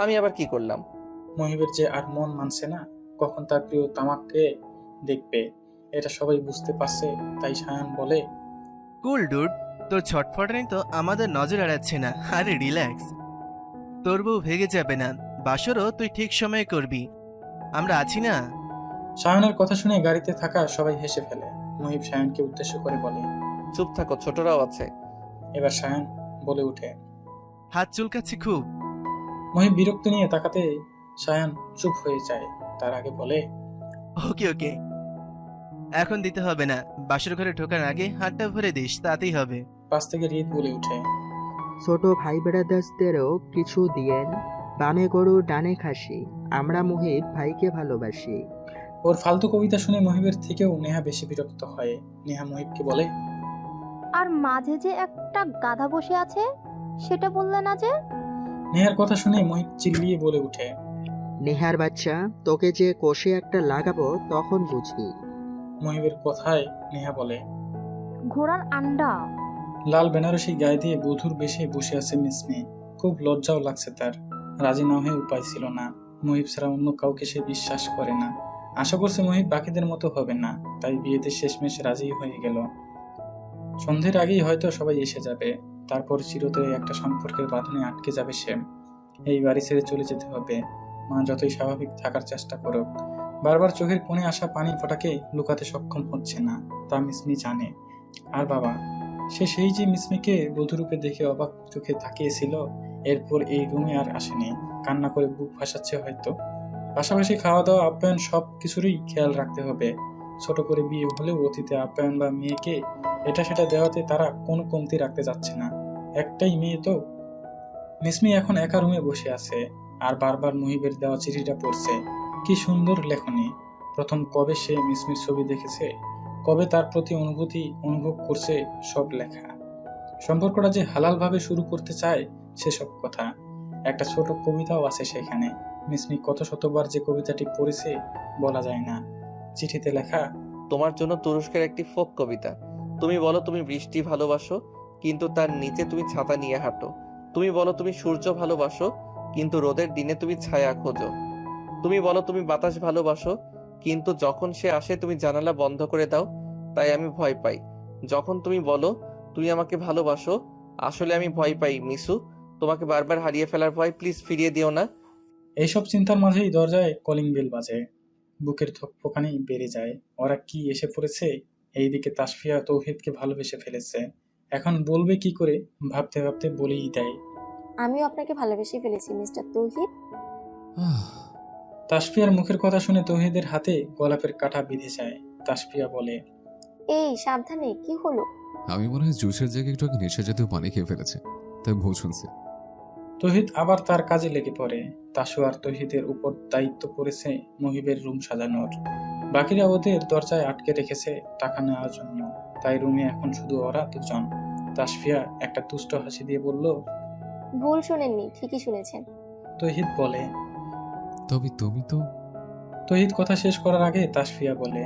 আমি আবার কি করলাম? মহিবের যে আর মন মানছে না কখন তার প্রিয় তামাককে দেখবে, এটা সবাই বুঝতে পারছে। তাই সায়ান বলে, কুল ডুড, তোর ছটফটানি তো আমাদের নজর এড়াচ্ছে না। আরে রিল্যাক্স, তোর বউ ভেগে যাবে না। বাসরও তুই ঠিক সময়ে করবি, আমরা আছি না। সায়ানের কথা শুনে গাড়িতে থাকা সবাই হেসে ফেলে। মহিব সায়ানকে উদ্দেশ্য করে বলে, চুপ থাকো, ছোটরাও আছে। এবার সায়ান বলে উঠে, হাত চুলকাচ্ছে খুব। মহিব বিরক্ত নিয়ে তাকাতে সায়ান চুপ হয়ে যায়। তার আগে বলে, ওকে ওকে, এখন দিতে হবে না। বাসর ঘরে ঢোকার আগে হাতটা ভরে দিস, তাতেই হবে। পাশ থেকে রিত বলে উঠে, ছোট ভাই ব্রাদার্সদেরও কিছু দিয়েন। বামে গরু ডানে খাসি, আমরা মুহিব ভাইকে ভালোবাসি। ওর ফালতু কবিতা শুনে মহিবের থেকেও নেহা বেশি বিরক্ত হয়। নেহা মহিবকে বলে, আর মাঝে যে একটা গাধা বসে আছে সেটা বললে না যে? নেহার কথা শুনে মহিব চিল্লিয়ে বলে উঠে, নেহার বাচ্চা, তোকে যে কষে একটা লাগাবো তখন বুঝবি। মহিবের কথায় নেহা বলে, ঘোড়ার আন্ডা। লাল বেনারসি গায়ে দিয়ে বধুর বেশে বসে আছে মিসমি। খুব লজ্জাও লাগছে তার। রাজি না হয়ে উপায় ছিল না। মহিব ছাড়া অন্য কাউকে সে বিশ্বাস করে না। আশা করছে মহিব বাকিদের মতো হবে না, তাই বিয়েতে শেষমেশ রাজি হয়ে গেল। সন্ধ্যের আগেই হয়তো সবাই এসে যাবে। তারপর চিরতরে একটা সম্পর্কের বাঁধনে আটকে যাবে সে। এই বাড়ি ছেড়ে চলে যেতে হবে। মা যতই স্বাভাবিক থাকার চেষ্টা করুক, বারবার চোখের কোণে আসা পানি ফোঁটাকে লুকাতে সক্ষম হচ্ছে না, তা মিসমি জানে। আর বাবা, সে সেই যে মিসমিকে বধূরূপে দেখে অবাক চোখে তাকিয়েছিল, এরপর এই রুমে আর আসেনি। কান্না করে বুক ভাসাচ্ছে হয়তো। পাশাপাশি খাওয়া দাওয়া, আপ্যায়ন সব কিছুরই খেয়াল রাখতে হবে। ছোট করে বিয়ে হলেও অতীতে আপ্যায়ন বা মেয়েকে এটা সেটা দেওয়াতে তারা কোনো কমতি রাখতে যাচ্ছে না। একটাই মেয়ে তো। মিসমি এখন একা রুমে বসে আছে আর বারবার মুহিবের দেওয়া চিঠিটা পড়ছে। কি সুন্দর লেখনী! প্রথম কবে সে মিসমির ছবি দেখেছে, কবে তার প্রতি অনুভূতি অনুভব করছে, সব লেখা। সম্পর্কটা যে হালালভাবে শুরু করতে চায় সেসব কথা। একটা ছোট কবিতাও আছে সেখানে। মিসমি কত শতবার যে কবিতাটি পড়েছে বলা যায় না। চিঠিতে লেখা, তোমার জন্য তুরস্কের একটি ফোক কবিতা। তুমি বলো তুমি বৃষ্টি ভালোবাসো, কিন্তু তার নিচে তুমি ছাতা নিয়ে হাঁটো। তুমি বলো তুমি সূর্য ভালোবাসো, কিন্তু রোদের দিনে তুমি ছায়া খোঁজো। তুমি বলো তুমি বাতাস ভালোবাসো, কিন্তু যখন সে আসে তুমি জানালা বন্ধ করে দাও, তাই আমি ভয় পাই। যখন তুমি বলো তুমি আমাকে ভালোবাসো, আসলে আমি ভয় পাই মিসু, তোমাকে বারবার হারিয়ে ফেলার ভয়। প্লিজ ফিরিয়ে দিও না। এইসব চিন্তার মাঝেই দরজায় কলিং বেল বাজে। বুকের ধকপকানি বেড়ে যায়। ওরা কি এসে পড়েছে? এইদিকে তাসফিয়া তৌহিদকে ভালোবেসে ফেলেছে। এখন বলবে কি করে, ভাবতে ভাবতে বলেই দেয়, আমিও আপনাকে ভালোবেসে ফেলেছি মিস্টার তৌহিদ। তাসফিয়ার মুখের কথা শুনে তৌহিদের হাতে গোলাপের কাঁটা বিঁধে যায়। তাসফিয়া বলে, এই সাবধানে, কি হলো? আমি মনে হয় জুসের জায়গায় একটু আগে নেশা জাতীয় পানি খেয়ে ফেলেছে, তাই ভুল শুনছি। তহিদ আবার তার কাজে লেগে পড়ে। তাসু আর তহিদের উপর দায়িত্ব পড়েছে মুহিবের রুম সাজানোর। বাকিরা ওদের দরজায় আটকে রেখেছে টাকা নেওয়ার জন্য, তাই রুমে এখন শুধু ওরা দুজন। তাসফিয়া একটা তুষ্ট হাসি দিয়ে বলল, ভুল শুনেননি, ঠিকই শুনেছেন। তহিদ বলে। তবে তুমি তো তহিদ কথা শেষ করার আগে তাসফিয়া বলে,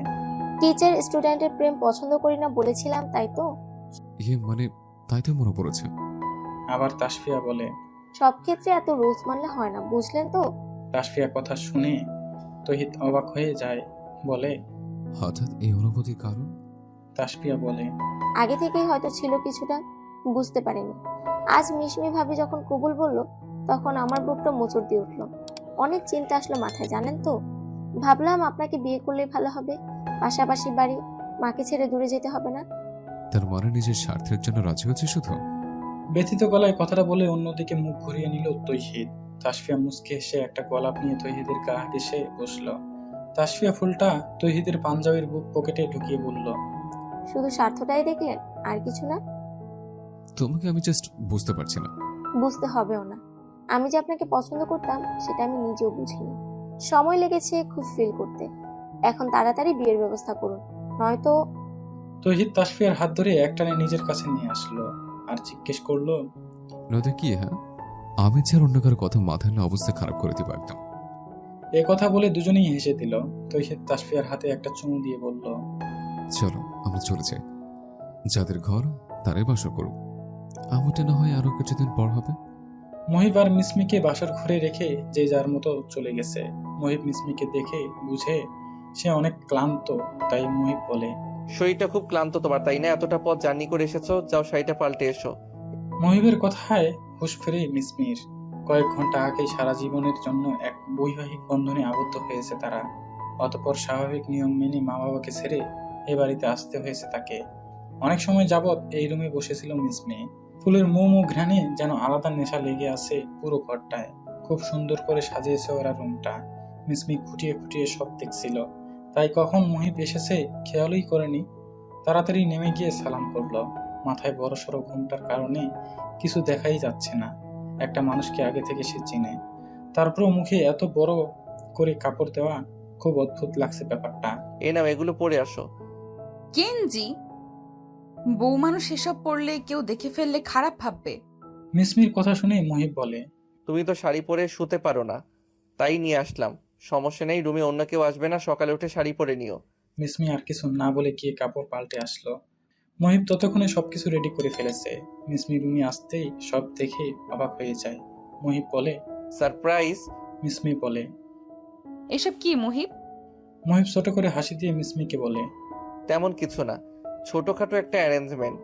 টিচার স্টুডেন্টের প্রেম পছন্দ করি না বলেছিলাম, তাই তো? মানে তাই তো মনে পড়েছে। আবার তাসফিয়া বলে, সব ক্ষেত্রে এত রুলস মানলে হয় না, বুঝলেন তো? তাসফিয়া কথা শুনে তহিদ অবাক হয়ে যায়, বলে, হঠাৎ এই অনুভূতির কারণ? তাসফিয়া বলে, আগে থেকেই হয়তো ছিল কিছুটা, বুঝতে পারিনি। আজ মিশমি ভাবি যখন কবুল বলল, তখন আমার বুকটা মোচড় দিয়ে উঠলো। অনেক চিন্তা আসলো মাথায়, জানেন তো। ভাবলাম আপনাকে বিয়ে করলেই ভালো হবে, পাশাপাশি বাড়ি, মাকে ছেড়ে দূরে যেতে হবে না। তার মানে নিজের স্বার্থের জন্য রাজি হচ্ছে শুধু? ব্যথিত গলায় কথাটা বলে অন্যদিকে মুখ ঘুরিয়ে নিল তৌহিদ। তাসফিয়া মুচকে হেসে একটা গোলাপ নিয়ে তৌহিদের গা ঘেঁষে বসলো। তাসফিয়া ফুলটা তৌহিদের পাঞ্জাবির বুক পকেটে ঢুকিয়ে বলল, শুধু স্বার্থটাই দেখলেন, আর কিছু না? তোমাকে আমি জাস্ট বুঝতে পারছি না। বুঝতে হবেও না। আমি যে আপনাকে পছন্দ করতাম সেটা আমি নিজেও বুঝিনি। সময় লেগেছে খুব ফিল করতে। এখন তাড়াতাড়ি বিয়ের ব্যবস্থা করুন, নয়তো। তৌহিদ তাসফিয়ার হাত ধরে একটানে নিজের কাছে নিয়ে আসলো আর জিজ্ঞেস করলো, নয়তো কি? হ্যাঁ, আমি ছাড় অন্য কারো কথা মাথায় না অবস্থা খারাপ করে দিবা একদম। এ কথা বলে দুজনেই হেসে দিল। তৌহিদ তাসফিয়ার হাতে একটা চুমু দিয়ে বলল, চলো আমরা চলে যাই, যাদের ঘর তারাই বাসর করুক, আমারটা না হয় আরো কিছুদিন পর হবে। মহিব আর মিসমিকে বাসর ঘরে রেখে যে যার মতো চলে গেছে। মহিব মিসমিকে দেখে বুঝে সে অনেক ক্লান্ত, তাই মহিব বলে, শরীরটা খুব ক্লান্ত তোমার, তাই না? এতটা পথ জার্নি করে এসেছো, যাও শাড়িটা পাল্টে এসো। মহিবের কথায় হুঁশ ফেরে মিসমির। কয়েক ঘন্টা আগেই সারা জীবনের জন্য এক বৈবাহিক বন্ধনে আবদ্ধ হয়েছে তারা। অতঃপর স্বাভাবিক নিয়ম মেনে মা বাবাকে ছেড়ে এ বাড়িতে আসতে হয়েছে তাকে। অনেক সময় যাবৎ এই রুমে বসেছিল মিসমি। ফুলের মোমো ঘ্রাণে যেন আলাদা নেশা লেগে আছে পুরো ঘরটায়। খুব সুন্দর করে সাজিয়েছে ওরা রুমটা। মিসমি খুঁটিয়ে খুঁটিয়ে সব দেখছিল, তাই কখন মহিব এসেছে খেয়ালই করেনি। তাড়াতাড়ি নেমে গিয়ে সালাম করলো। মাথায় বড় সড়ো ঘুমটার কারণে কিছু দেখাই যাচ্ছে না। একটা মানুষকে আগে থেকে সে চিনে, তারপরও মুখে এত বড় করে কাপড় দেওয়া, খুব অদ্ভুত লাগছে ব্যাপারটা। এ নাও, এগুলো পরে আসো। কেনজি, বউ মানুষ এসব পড়লে কেউ দেখে ফেললে খারাপ ভাববে। মিসমির কথা শুনে মহিব বলে, তুমি তো শাড়ি পরে শুতে পারো না, তাই নিয়ে আসলাম। সমস্যা নেই, রুমে অন্য কেউ আসবে না, সকালে উঠে শাড়ি পরে নিও। মিসমি আর কিছু না বলে গিয়ে কাপড় পাল্টে আসলো। মহিব ততক্ষণে সবকিছু রেডি করে ফেলেছে। মিসমি রুমে আসতেই সব দেখে অবাক হয়ে যায়। মহিব বলে, সারপ্রাইজ। মিসমি বলে, এসব কি মহিব? মহিব ছোট করে হাসি দিয়ে মিসমিকে বলে, তেমন কিছু না, ছোটখাটো একটা অ্যারেঞ্জমেন্ট।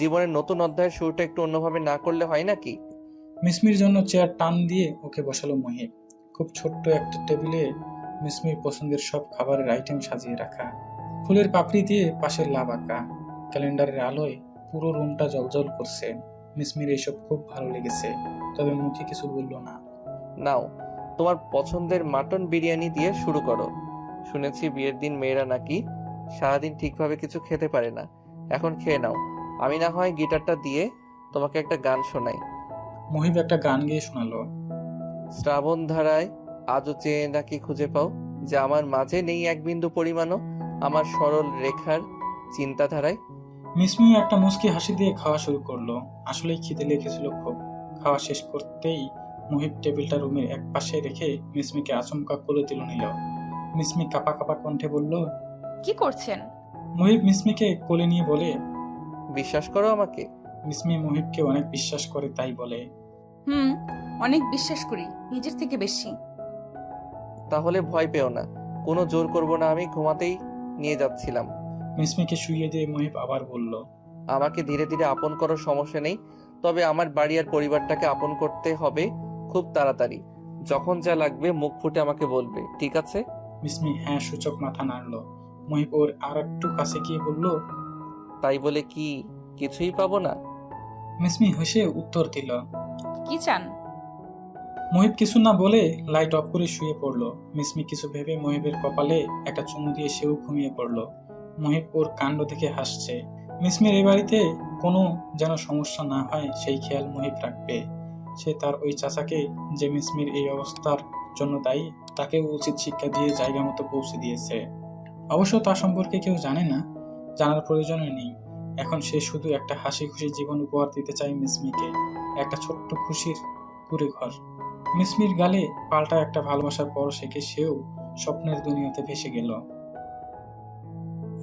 জীবনের নতুন অধ্যায়ের শুরুটা একটু অন্যভাবে না করলে হয় নাকি? মিসমির জন্য চেয়ার টান দিয়ে ওকে বসালো মহিব। খুব ছোট্ট একটা টেবিলে মিসমির পছন্দের সব খাবারের আইটেম সাজিয়ে রাখা। ফুলের পাপড়ি দিয়ে পাশের লাভ আঁকা। ক্যালেন্ডারের আলোয় পুরো রুমটা জ্বলজ্বল করছে। মিসমির এইসব খুব ভালো লেগেছে, তবে মুখে কিছু বলল না। নাও, তোমার পছন্দের মাটন বিরিয়ানি দিয়ে শুরু করো। শুনেছি বিয়ের দিন মেয়েরা নাকি সারাদিন ঠিকভাবে কিছু খেতে পারে না। এখন খেয়ে নাও, আমি না হয় গিটারটা দিয়ে তোমাকে একটা গান শোনাই। মহিব একটা গান গেয়ে শোনালো। শ্রাবণ ধারায় আজও চেয়ে নাকি খুঁজে পাও, যে আমার মাঝে নেই এক বিন্দু পরিমাণও, আমার সরল রেখার চিন্তাধারায়। মিসমিও একটা মুচকি হাসি দিয়ে খাওয়া শুরু করলো। আসলেই খিদে লেগেছিল খুব। খাওয়া শেষ করতেই মহিব টেবিলটা রুমের এক পাশে রেখে মিসমিকে আচমকা কোলে তুলে নিল। মিসমি কাঁপা কাঁপা কণ্ঠে বলল, কি করছেন? মহিব মিসমিকে কোলে নিয়ে বলে, বিশ্বাস করো আমাকে। মিসমি মহিবকে অনেক বিশ্বাস করে, তাই বলে, অনেক বিশ্বাস করি, নিজের থেকে বেশি। তাহলে ভয় পেও না, কোনো জোর করব না, আমি ঘুমাতেই নিয়ে যাচ্ছিলাম। মিসমিকে শুইয়ে দিয়ে মহিব আবার বলল, আমাকে ধীরে ধীরে আপন করার সমস্যা নেই, তবে আমার বাড়ি আর পরিবারটাকে আপন করতে হবে খুব তাড়াতাড়ি। যখন যা লাগবে মুখ ফুটে আমাকে বলবে, ঠিক আছে? মিসমি হ্যাঁ সূচক মাথা নাড়ল। মহিব ওর আর একটু কাছে গিয়ে বলল, তাই বলে কি কিছুই পাবো না? মিসমি হেসে উত্তর দিল, কি চান? মহিব কিছু না বলে লাইট অফ করে শুয়ে পড়ল। মিসমি কিছু ভেবে মহিবের কপালে একটা চুমু দিয়ে সেও ঘুমিয়ে পড়ল। মহিব ওর কাণ্ড থেকে হাসছে। মিসমির এই বাড়িতে কোনো যেন সমস্যা না হয় সেই খেয়াল মহিব রাখবে। সে তার ওই চাচাকে, যে মিসমির এই অবস্থার জন্য দায়ী, তাকেও উচিত শিক্ষা দিয়ে জায়গা মতো পৌঁছে দিয়েছে। অবশ্য তার সম্পর্কে কেউ জানে না, জানার প্রয়োজনও নেই। এখন সে শুধু একটা হাসি খুশি জীবন উপহার দিতে চায় মিসমিকে, একটা ছোট্ট খুশির কুড়ে ঘর। মিসমির গালে পাল্টা একটা ভালোবাসার পরশ এঁকে সেও স্বপ্নের দুনিয়াতে ভেসে গেল।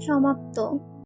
সমাপ্ত।